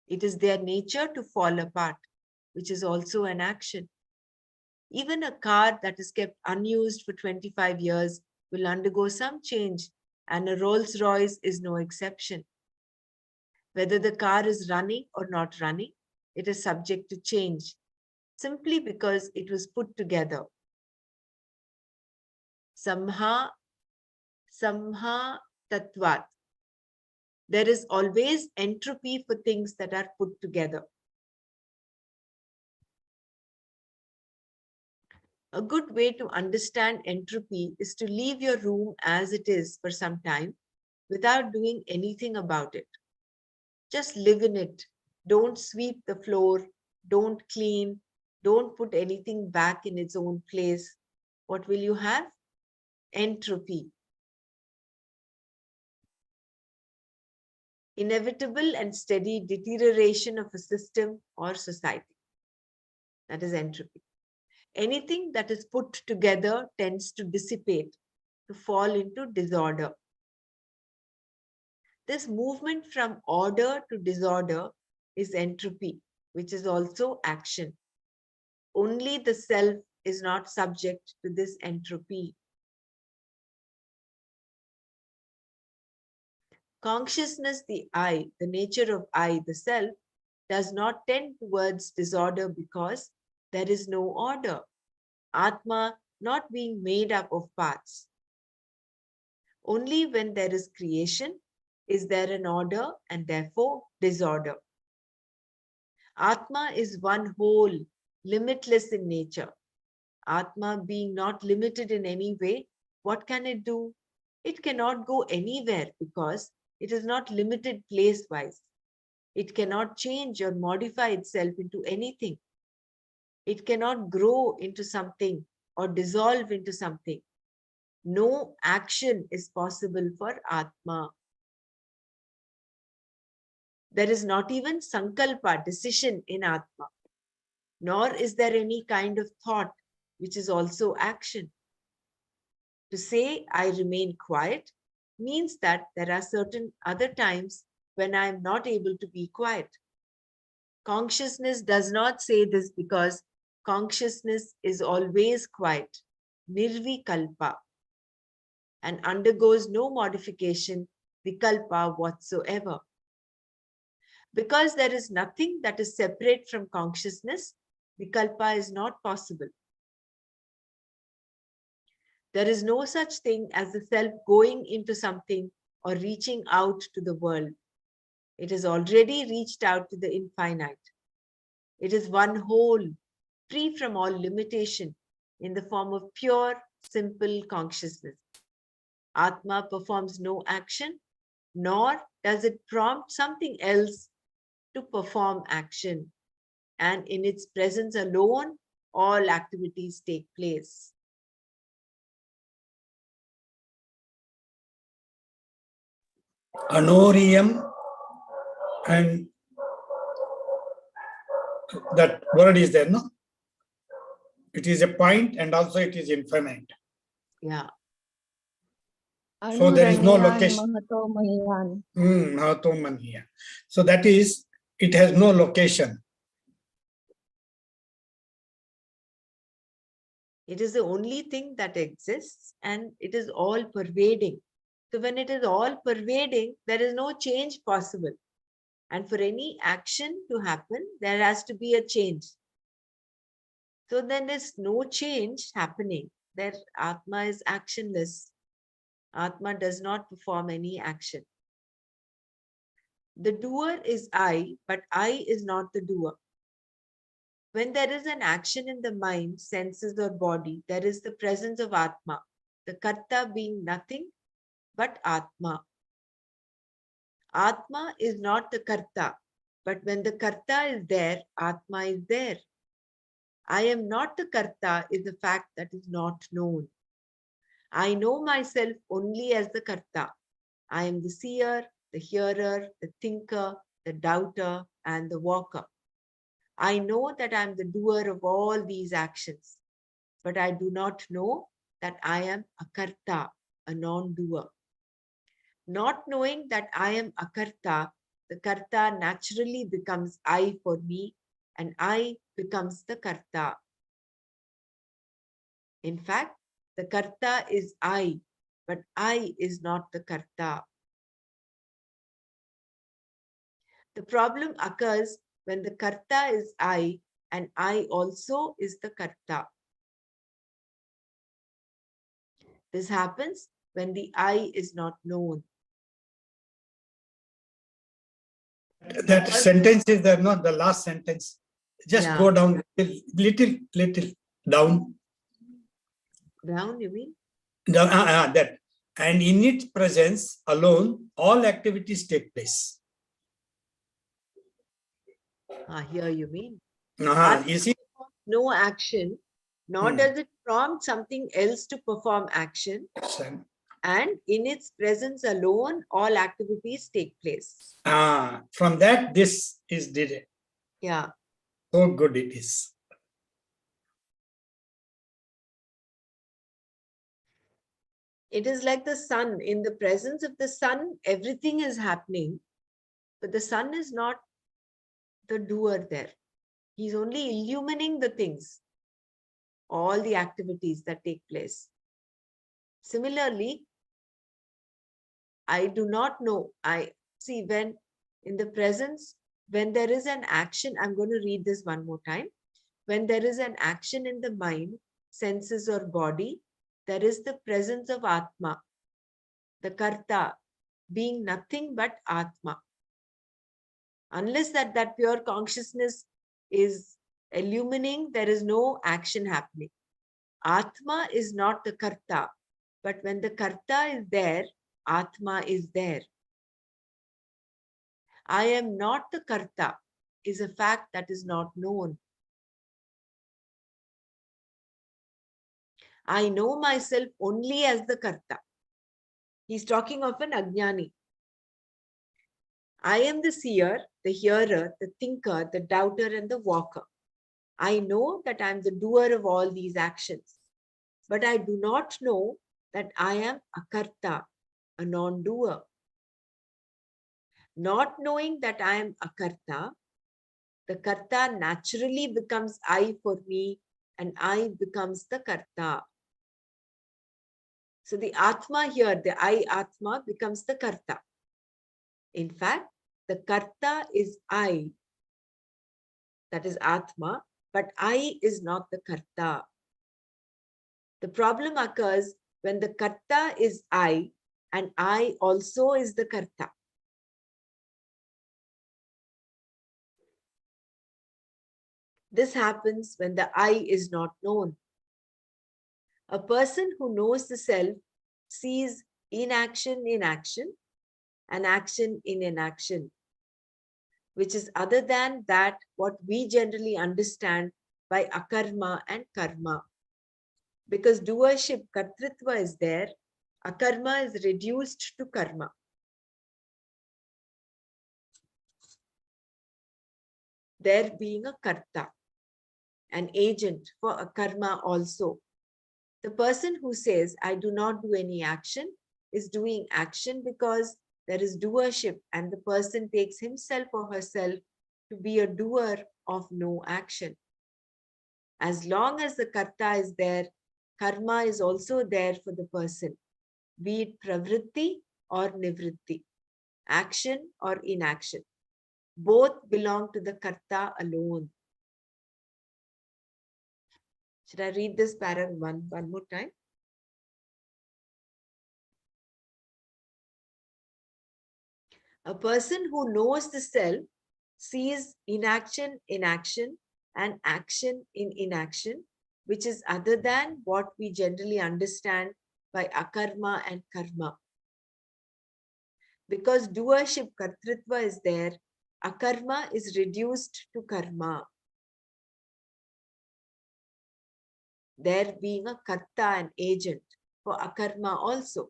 It is their nature to fall apart, which is also an action. Even a car that is kept unused for 25 years will undergo some change, and a Rolls Royce is no exception. Whether the car is running or not running, it is subject to change, simply because it was put together. Samha Tatvat. There is always entropy for things that are put together. A good way to understand entropy is to leave your room as it is for some time without doing anything about it. Just live in it. Don't sweep the floor. Don't clean. Don't put anything back in its own place. What will you have? Entropy. Inevitable and steady deterioration of a system or society. That is entropy. Anything that is put together tends to dissipate, to fall into disorder. This movement from order to disorder is entropy, which is also action. Only the self is not subject to this entropy. Consciousness, the I, the nature of I, the self, does not tend towards disorder because there is no order. Atma not being made up of parts. Only when there is creation is there an order and therefore disorder. Atma is one whole, limitless in nature. Atma being not limited in any way, what can it do? It cannot go anywhere because it is not limited place-wise. It cannot change or modify itself into anything. It cannot grow into something or dissolve into something. No action is possible for Atma. There is not even sankalpa, decision in Atma, nor is there any kind of thought, which is also action. To say I remain quiet means that there are certain other times when I am not able to be quiet. Consciousness does not say this because consciousness is always quiet, nirvikalpa, and undergoes no modification, vikalpa whatsoever. Because there is nothing that is separate from consciousness, vikalpa is not possible. There is no such thing as the self going into something or reaching out to the world. It has already reached out to the infinite. It is one whole, free from all limitation, in the form of pure, simple consciousness. Atma performs no action, nor does it prompt something else to perform action. And in its presence alone, all activities take place. Anorium, and that word is there, no? It is a point and also it is infinite. Yeah. So there is no Anuraniyan, location. Mahatomayan. Mahatomaniya. So that is, it has no location. It is the only thing that exists and it is all pervading. So when it is all pervading, there is no change possible. And for any action to happen, there has to be a change. So then there's no change happening. There Atma is actionless. Atma does not perform any action. The doer is I, but I is not the doer. When there is an action in the mind, senses, or body, there is the presence of Atma, the Karta being nothing but Atma. Atma is not the Karta, but when the Karta is there, Atma is there. I am not the Karta is a fact that is not known. I know myself only as the Karta. I am the seer, the hearer, the thinker, the doubter, and the walker. I know that I am the doer of all these actions, but I do not know that I am a karta, a non-doer. Not knowing that I am a karta, the karta naturally becomes I for me, and I becomes the karta. In fact, the karta is I, but I is not the karta. The problem occurs when the karta is I and I also is the karta. This happens when the I is not known. That sentence is there, no, the last sentence. Just Yeah. go down little down. Down, you mean? That. And in its presence alone, all activities take place. Here you mean. You see, No action, nor Hmm. does it prompt something else to perform action. And in its presence alone, all activities take place. From that, this is did. Yeah. So good it is. It is like the sun. In the presence of the sun, everything is happening, but the sun is not the doer there. He's only illumining the things, all the activities that take place. Similarly, I do not know. I see when in the presence, when there is an action, I'm going to read this one more time. When there is an action in the mind, senses or body, there is the presence of Atma, the Karta, being nothing but Atma. Unless that pure consciousness is illumining, there is no action happening. Atma is not the Karta, but when the Karta is there, Atma is there. I am not the Karta is a fact that is not known. I know myself only as the Karta. He's talking of an Ajnani. I am the seer, the hearer, the thinker, the doubter, and the walker. I know that I am the doer of all these actions, but I do not know that I am a Karta, a non-doer. Not knowing that I am a Karta, the Karta naturally becomes I for me, and I becomes the Karta. So the Atma here, the I Atma becomes the Karta. In fact, the Karta is I, that is Atma, but I is not the Karta. The problem occurs when the Karta is I and I also is the Karta. This happens when the I is not known. A person who knows the self sees inaction in action and action in inaction, which is other than that what we generally understand by akarma and karma. Because doership, kartritva is there, akarma is reduced to karma. There being a karta, an agent for a karma also. The person who says, I do not do any action, is doing action because there is doership and the person takes himself or herself to be a doer of no action. As long as the karta is there, karma is also there for the person, be it pravritti or nivritti, action or inaction. Both belong to the karta alone. Should I read this paragraph one more time? A person who knows the self sees inaction in action and action in inaction, which is other than what we generally understand by akarma and karma. Because doership, kartritva is there, akarma is reduced to karma. There being a karta, an agent for akarma also.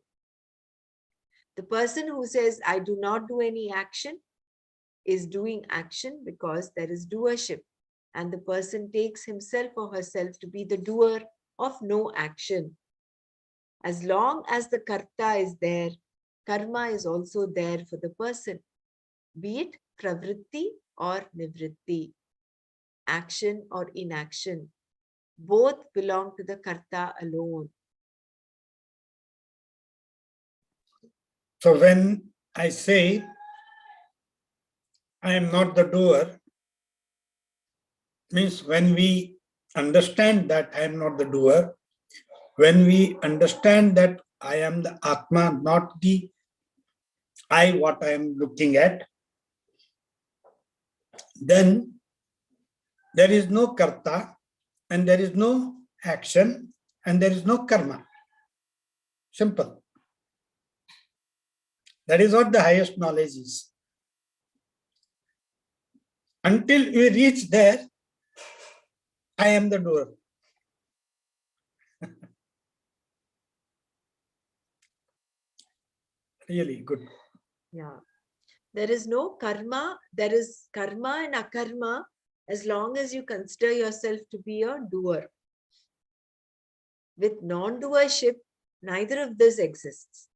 The person who says, I do not do any action, is doing action because there is doership, and the person takes himself or herself to be the doer of no action. As long as the karta is there, karma is also there for the person, be it pravritti or nivritti, action or inaction. Both belong to the karta alone. So when I say I am not the doer, means when we understand that I am not the doer, when we understand that I am the Atma, not the I, what I am looking at, then there is no karta and there is no action and there is no karma. Simple. That is what the highest knowledge is. Until we reach there, I am the doer. Really good. Yeah. There is no karma. There is karma and akarma as long as you consider yourself to be a doer. With non-doership, neither of this exists.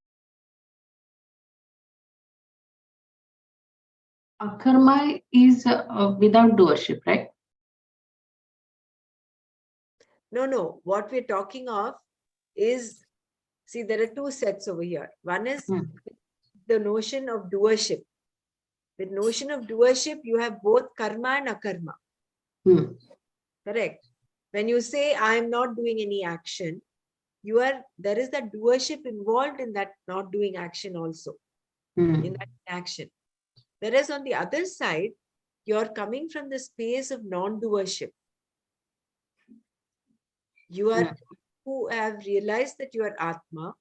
Akarma is without doership, right? No. What we're talking of is, see, there are two sets over here. One is the notion of doership. With notion of doership, you have both karma and akarma. Correct. When you say, I am not doing any action, there is that doership involved in that not doing action also, in that action. Whereas on the other side, you're coming from the space of non-doership. You are who have realized that you are Atma.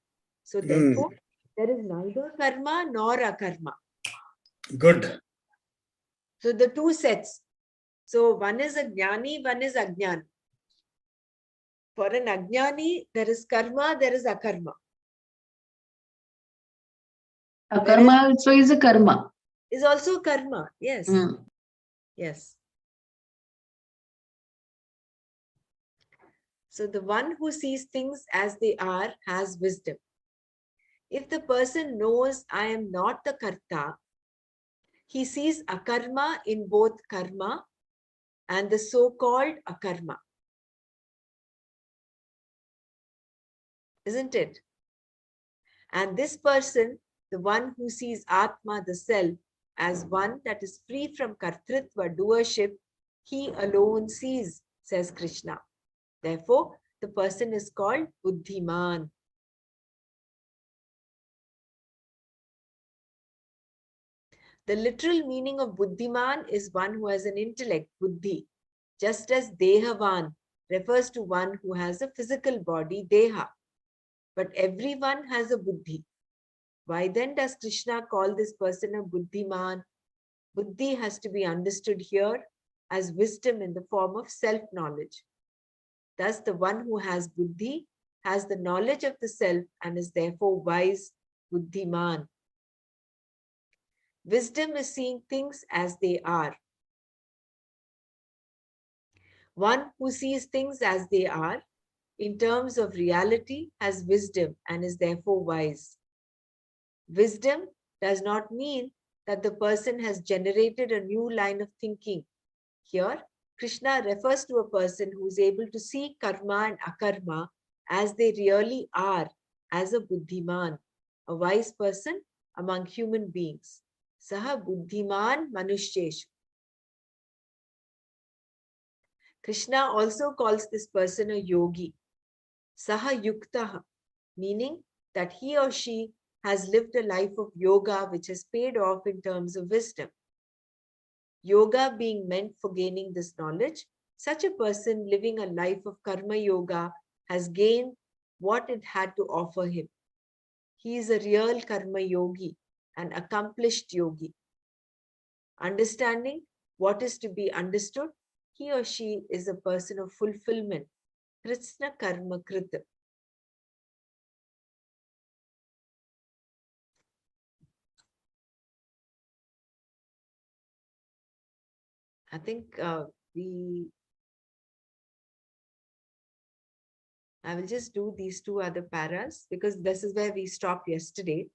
So therefore, there is neither karma nor akarma. Good. So the two sets. So one is a jnani, one is ajnani. For an ajnani, there is karma, there is akarma. Akarma also is a karma. Is also karma, yes. Yes. So the one who sees things as they are has wisdom. If the person knows I am not the karta, he sees akarma in both karma and the so-called akarma. Isn't it? And this person, the one who sees Atma, the self, as one that is free from kartritva, doership, he alone sees, says Krishna. Therefore, the person is called Buddhiman. The literal meaning of Buddhiman is one who has an intellect, Buddhi, just as Dehavan refers to one who has a physical body, Deha. But everyone has a Buddhi. Why then does Krishna call this person a Buddhiman? Buddhi has to be understood here as wisdom in the form of self-knowledge. Thus, the one who has Buddhi has the knowledge of the self and is therefore wise, Buddhiman. Wisdom is seeing things as they are. One who sees things as they are in terms of reality has wisdom and is therefore wise. Wisdom does not mean that the person has generated a new line of thinking. Here, Krishna refers to a person who is able to see karma and akarma as they really are, as a buddhiman, a wise person among human beings. Saha buddhiman manushyeshu. Krishna also calls this person a yogi. Saha yuktaha, meaning that he or she has lived a life of yoga which has paid off in terms of wisdom. Yoga being meant for gaining this knowledge, such a person living a life of karma yoga has gained what it had to offer him. He is a real karma yogi, an accomplished yogi. Understanding what is to be understood, he or she is a person of fulfillment. Krishna karma krita. I think we I will just do these two other paras because this is where we stopped yesterday.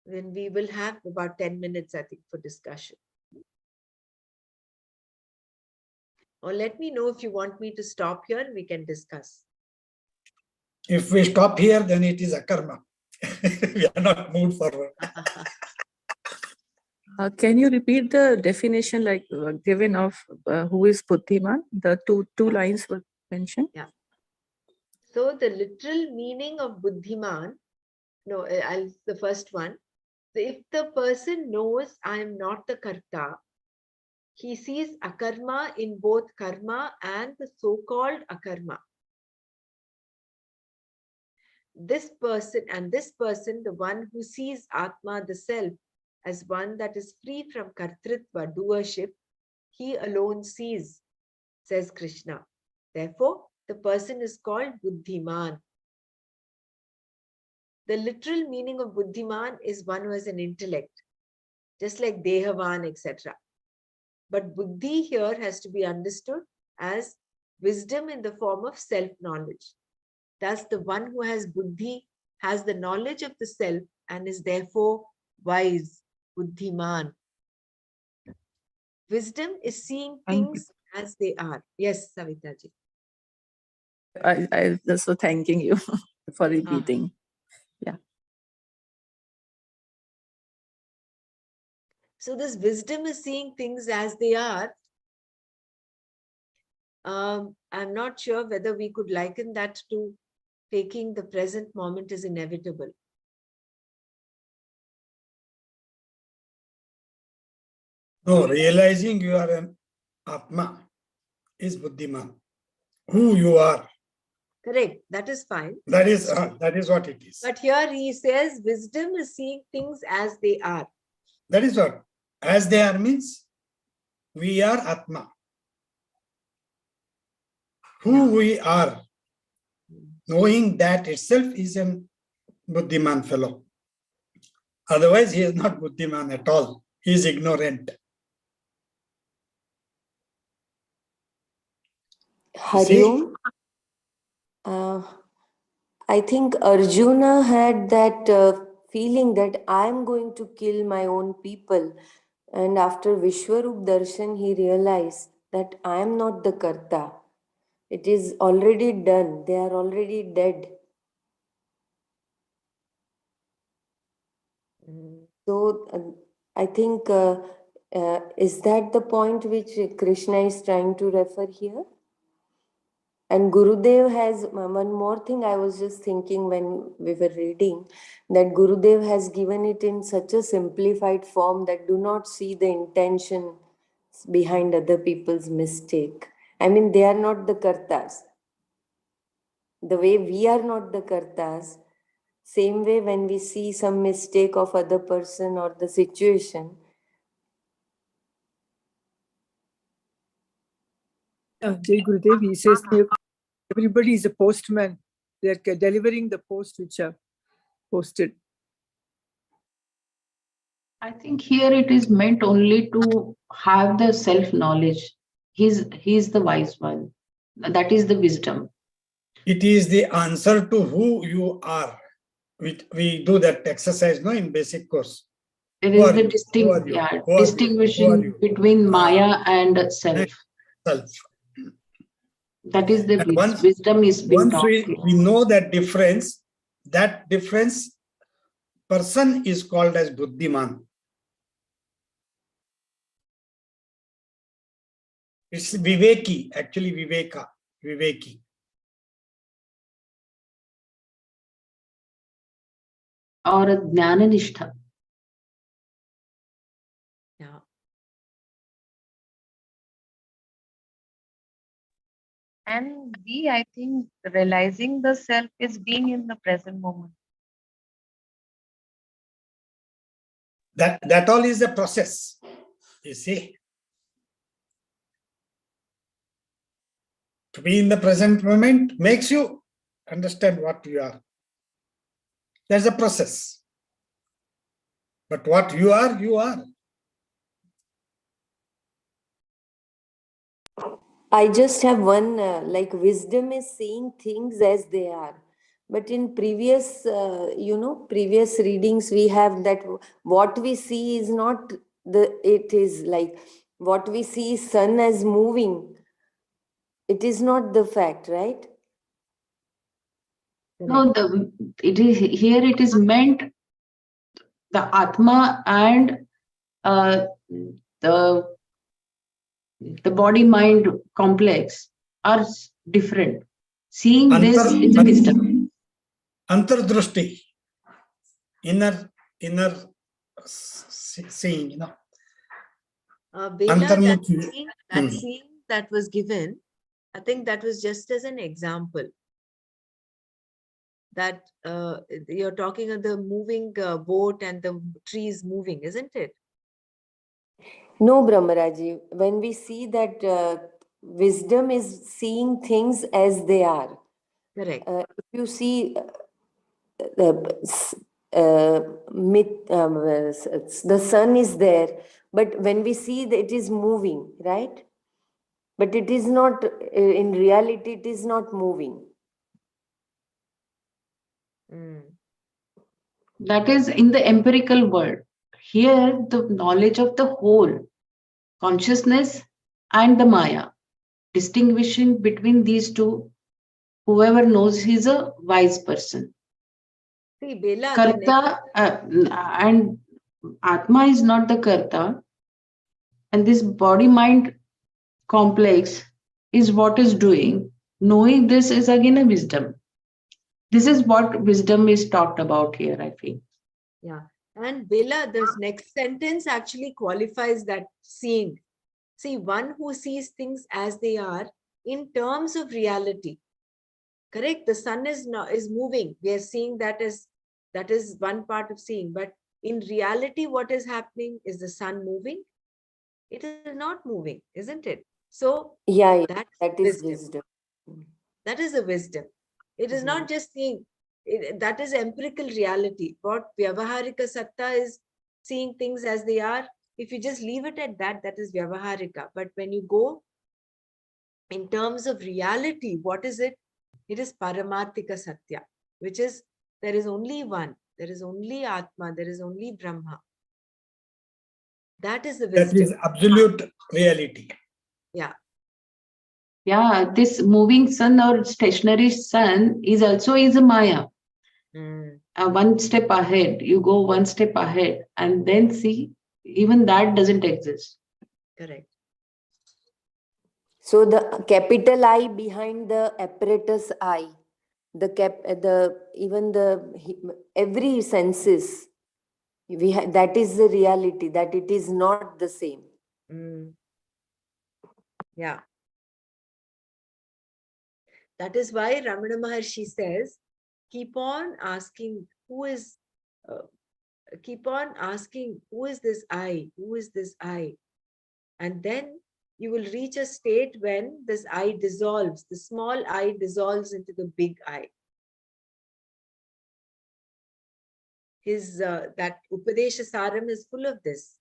Then we will have about 10 minutes, I think, for discussion. Or let me know if you want me to stop here and we can discuss. If we stop here, then it is akarma. We are not moved forward. Can you repeat the definition like given of who is Buddhiman? The two lines were mentioned. Yeah. So the literal meaning of Buddhiman, no, the first one. So if the person knows I am not the karta, he sees akarma in both karma and the so-called akarma. This person, the one who sees Atma, the self, as one that is free from kartritva, doership, he alone sees, says Krishna. Therefore, the person is called Buddhiman. The literal meaning of Buddhiman is one who has an intellect, just like Dehavan, etc. But Buddhi here has to be understood as wisdom in the form of self-knowledge. Thus, the one who has Buddhi has the knowledge of the self and is therefore wise, Buddhiman. Wisdom is seeing things as they are. Yes, Savitaji. I also thanking you for repeating. Yeah. So this wisdom is seeing things as they are. I'm not sure whether we could liken that to taking the present moment as inevitable. No, realizing you are an Atma is Buddhiman. Who you are. Correct. That is fine. That is what it is. But here he says wisdom is seeing things as they are. That is what. As they are means we are Atma. Who we are, knowing that itself is a Buddhiman fellow. Otherwise, he is not Buddhiman at all. He is ignorant. Hari Om. I think Arjuna had that feeling that I am going to kill my own people. And after Vishwarup Darshan, he realized that I am not the Karta. It is already done. They are already dead. So I think, is that the point which Krishna is trying to refer here? And Gurudev has one more thing I was just thinking when we were reading, that Gurudev has given it in such a simplified form that do not see the intention behind other people's mistake. I mean, they are not the kartas. The way we are not the kartas, same way when we see some mistake of other person or the situation. Jai Gurudev, he says everybody is a postman. They are delivering the post which are posted. I think here it is meant only to have the self-knowledge. He's the wise one. That is the wisdom. It is the answer to who you are. We do that exercise in basic course. It Who is are the you? distinguishing between Maya and self. Self. That is the Once wisdom is being taught. we know that difference person is called as Buddhiman. It's Viveki, actually Viveki. Or a Jnananishta. Yeah. And I think, realizing the self is being in the present moment. That all is a process, you see. To be in the present moment makes you understand what you are. There's a process. But what you are, you are. I just have one, like wisdom is seeing things as they are. But in previous, previous readings, we have that what we see is not it is like what we see sun as moving. It is not the fact, right? No, it is here. It is meant the Atma and uh, the body mind complex are different. Seeing this is a wisdom. Antardrushti, inner seeing, Bela, that Antarmukhi. scene that was given, I think that was just as an example. That you're talking of the moving boat and the trees moving, isn't it? No, Brahmaraji. When we see that wisdom is seeing things as they are. Correct. If you see the sun is there, but when we see that it is moving, right? But it is not, in reality, it is not moving. That is in the empirical world. Here, the knowledge of the whole, consciousness and the Maya, distinguishing between these two, whoever knows, he's a wise person. See, Bela, Karta and Atma is not the Karta, and this body-mind complex is what is doing. Knowing this is again a wisdom. This is what wisdom is talked about here, I feel. Yeah. And Bela, this next sentence actually qualifies that seeing. See, one who sees things as they are in terms of reality. Correct? The sun is moving. We are seeing that is one part of seeing. But in reality, what is happening? Is the sun moving? It is not moving, isn't it? So yeah, that is wisdom. That is a wisdom. It is not just seeing. That is empirical reality. What Vyavaharika Satta is seeing things as they are. If you just leave it at that, that is Vyavaharika. But when you go in terms of reality, what is it? It is Paramatika Satya, which is there is only one. There is only Atma. There is only Brahma. That is the wisdom. That is absolute reality. Yeah. Yeah, this moving sun or stationary sun is also a Maya. One step ahead, you go one step ahead and then see, even that doesn't exist. Correct. So the capital I behind the apparatus I, every senses, that is the reality, that it is not the same. Yeah. That is why Ramana Maharshi says, keep on asking who is this I? Who is this I? And then you will reach a state when this I dissolves, the small I dissolves into the big I. That Upadesha Saram is full of this.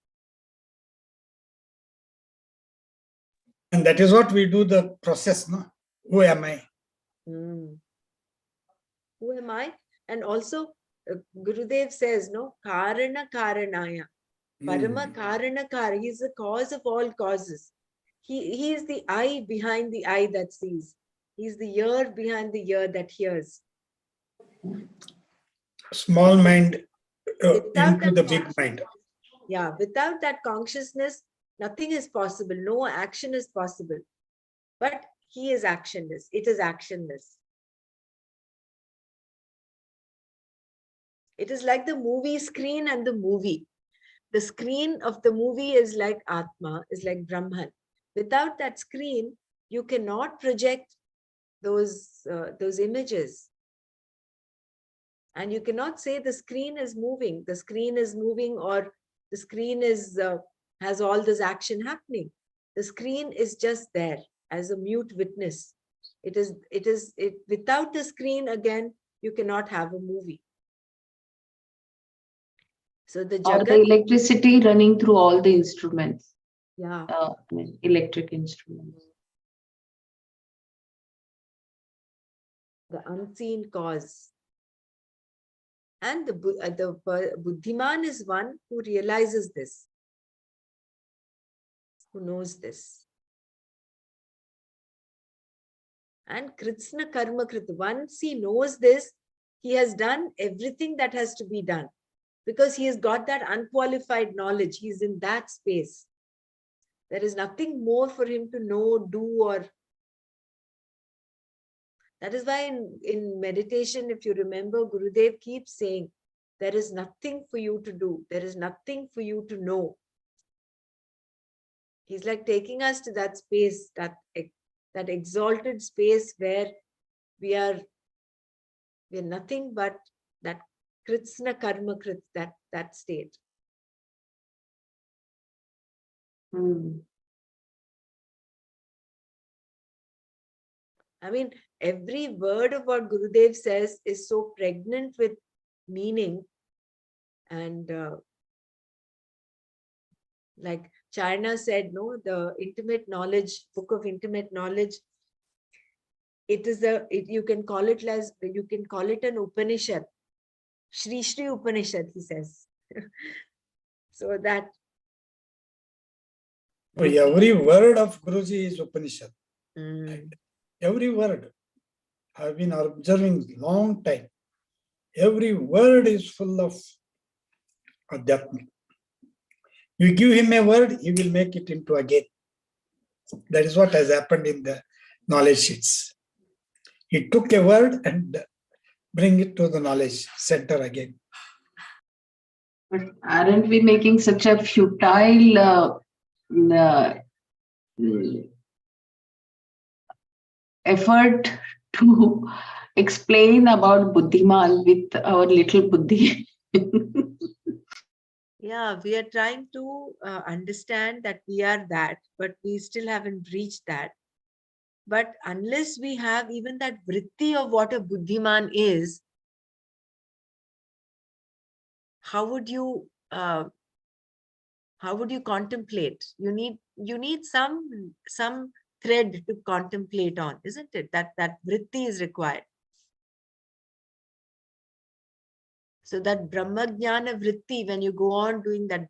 And that is what we do the process, no? Who am I? Who am I? And also, Gurudev says, no, Karana Karanaya. Parama Karana Kar. He is the cause of all causes. He is the eye behind the eye that sees. He is the ear behind the ear that hears. Small mind into the big mind. Yeah, without that consciousness, nothing is possible. No action is possible. But he is actionless. It is actionless. It is like the movie screen and the movie. The screen of the movie is like Atma, is like Brahman. Without that screen, you cannot project those images. And you cannot say the screen is moving. The screen is moving, or the screen is has all this action happening. The screen is just there as a mute witness. Without the screen, again, you cannot have a movie. So the Jagat, or the electricity running through all the instruments. Yeah. Electric instruments. the unseen cause. And the Buddhiman is one who realizes this, who knows this. And Kritsna Karma Krit, once he knows this, he has done everything that has to be done, because he has got that unqualified knowledge. He's in that space. There is nothing more for him to know, do, or. That is why in meditation, if you remember, Gurudev keeps saying, there is nothing for you to do. There is nothing for you to know. He's like taking us to that space, that exalted space where we are nothing but that Kritsna Karma Krit, that state. I mean, every word of what Gurudev says is so pregnant with meaning. And like Charna said, no, the intimate knowledge, book of intimate knowledge, it is you can call it an Upanishad. Shri Shri Upanishad, he says. So that. Every word of Guruji is Upanishad. Mm. Every word. I've been observing long time. Every word is full of Adhyatma. You give him a word, he will make it into again. That is what has happened in the knowledge sheets. He took a word and bring it to the knowledge center again. But aren't we making such a futile effort to explain about Buddhiman with our little Buddhi? Yeah, we are trying to understand that we are that, but we still haven't reached that. But unless we have even that vritti of what a Buddhiman is, how would you contemplate? You need some thread to contemplate on, isn't it? That vritti is required. So that Brahma Jnana vritti, when you go on doing that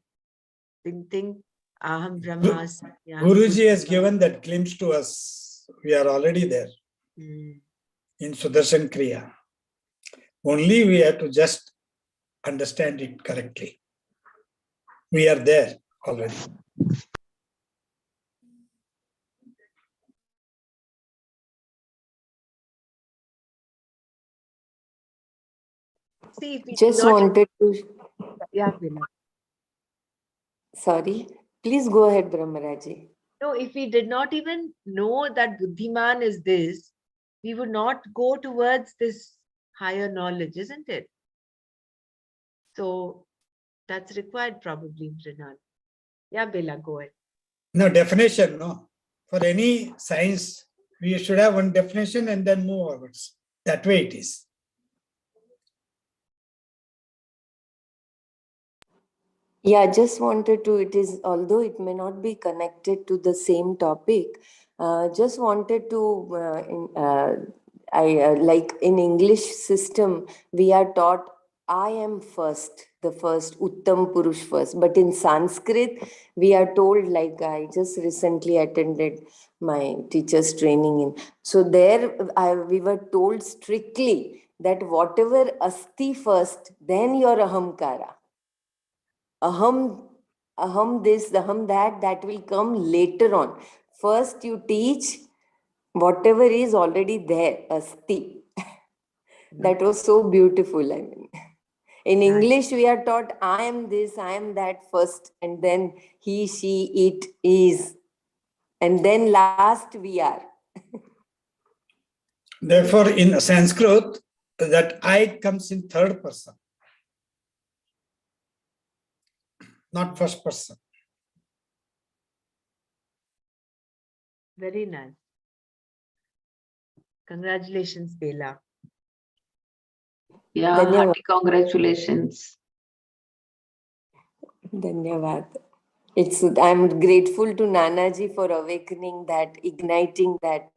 thing, Aham Brahmasmi. Guruji has given that glimpse to us. We are already there in Sudarshan Kriya. Only we have to just understand it correctly. We are there already. See, if we Just wanted to. Yeah, Vila. Sorry, please go ahead, Brahmaraji. No, if we did not even know that Buddhiman is this, we would not go towards this higher knowledge, isn't it? So that's required probably, Mrinan. Yeah, Bela, go ahead. No, definition, no. For any science, we should have one definition and then move onwards. That way it is. Yeah, just wanted to, it is, although it may not be connected to the same topic, just wanted to, like in English system, we are taught, I am first, the first, Uttam Purush first. But in Sanskrit, we are told, like I just recently attended my teacher's training in. So there we were told strictly that whatever asti first, then your ahamkara. Aham this, aham that will come later on. First you teach whatever is already there, asti. That was so beautiful. I mean, in English we are taught I am this, I am that first, and then he, she, it is, and then last we are. Therefore, in Sanskrit, that I comes in third person, not first person. Very nice. Congratulations, Bela. Yeah, Dhanyavad. hearty congratulations. Dhanyavad. I'm grateful to Nanaji for awakening that, igniting that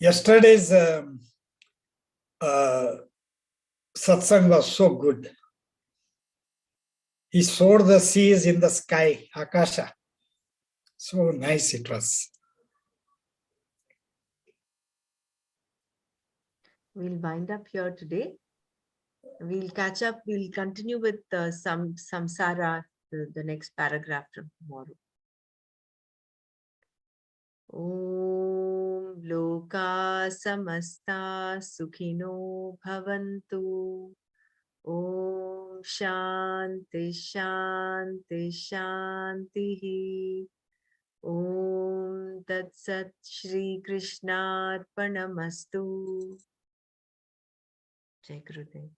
Yesterday's satsang was so good. He showed the seas in the sky, Akasha. So nice it was. We'll wind up here today. We'll catch up. We'll continue with some samsara, the next paragraph from tomorrow. Om Loka Samasta Sukhino Bhavantu. Om Shanti Shanti Shanti. Om Tat Sat Shri Krishna Arpanamastu. Jai Gurudev.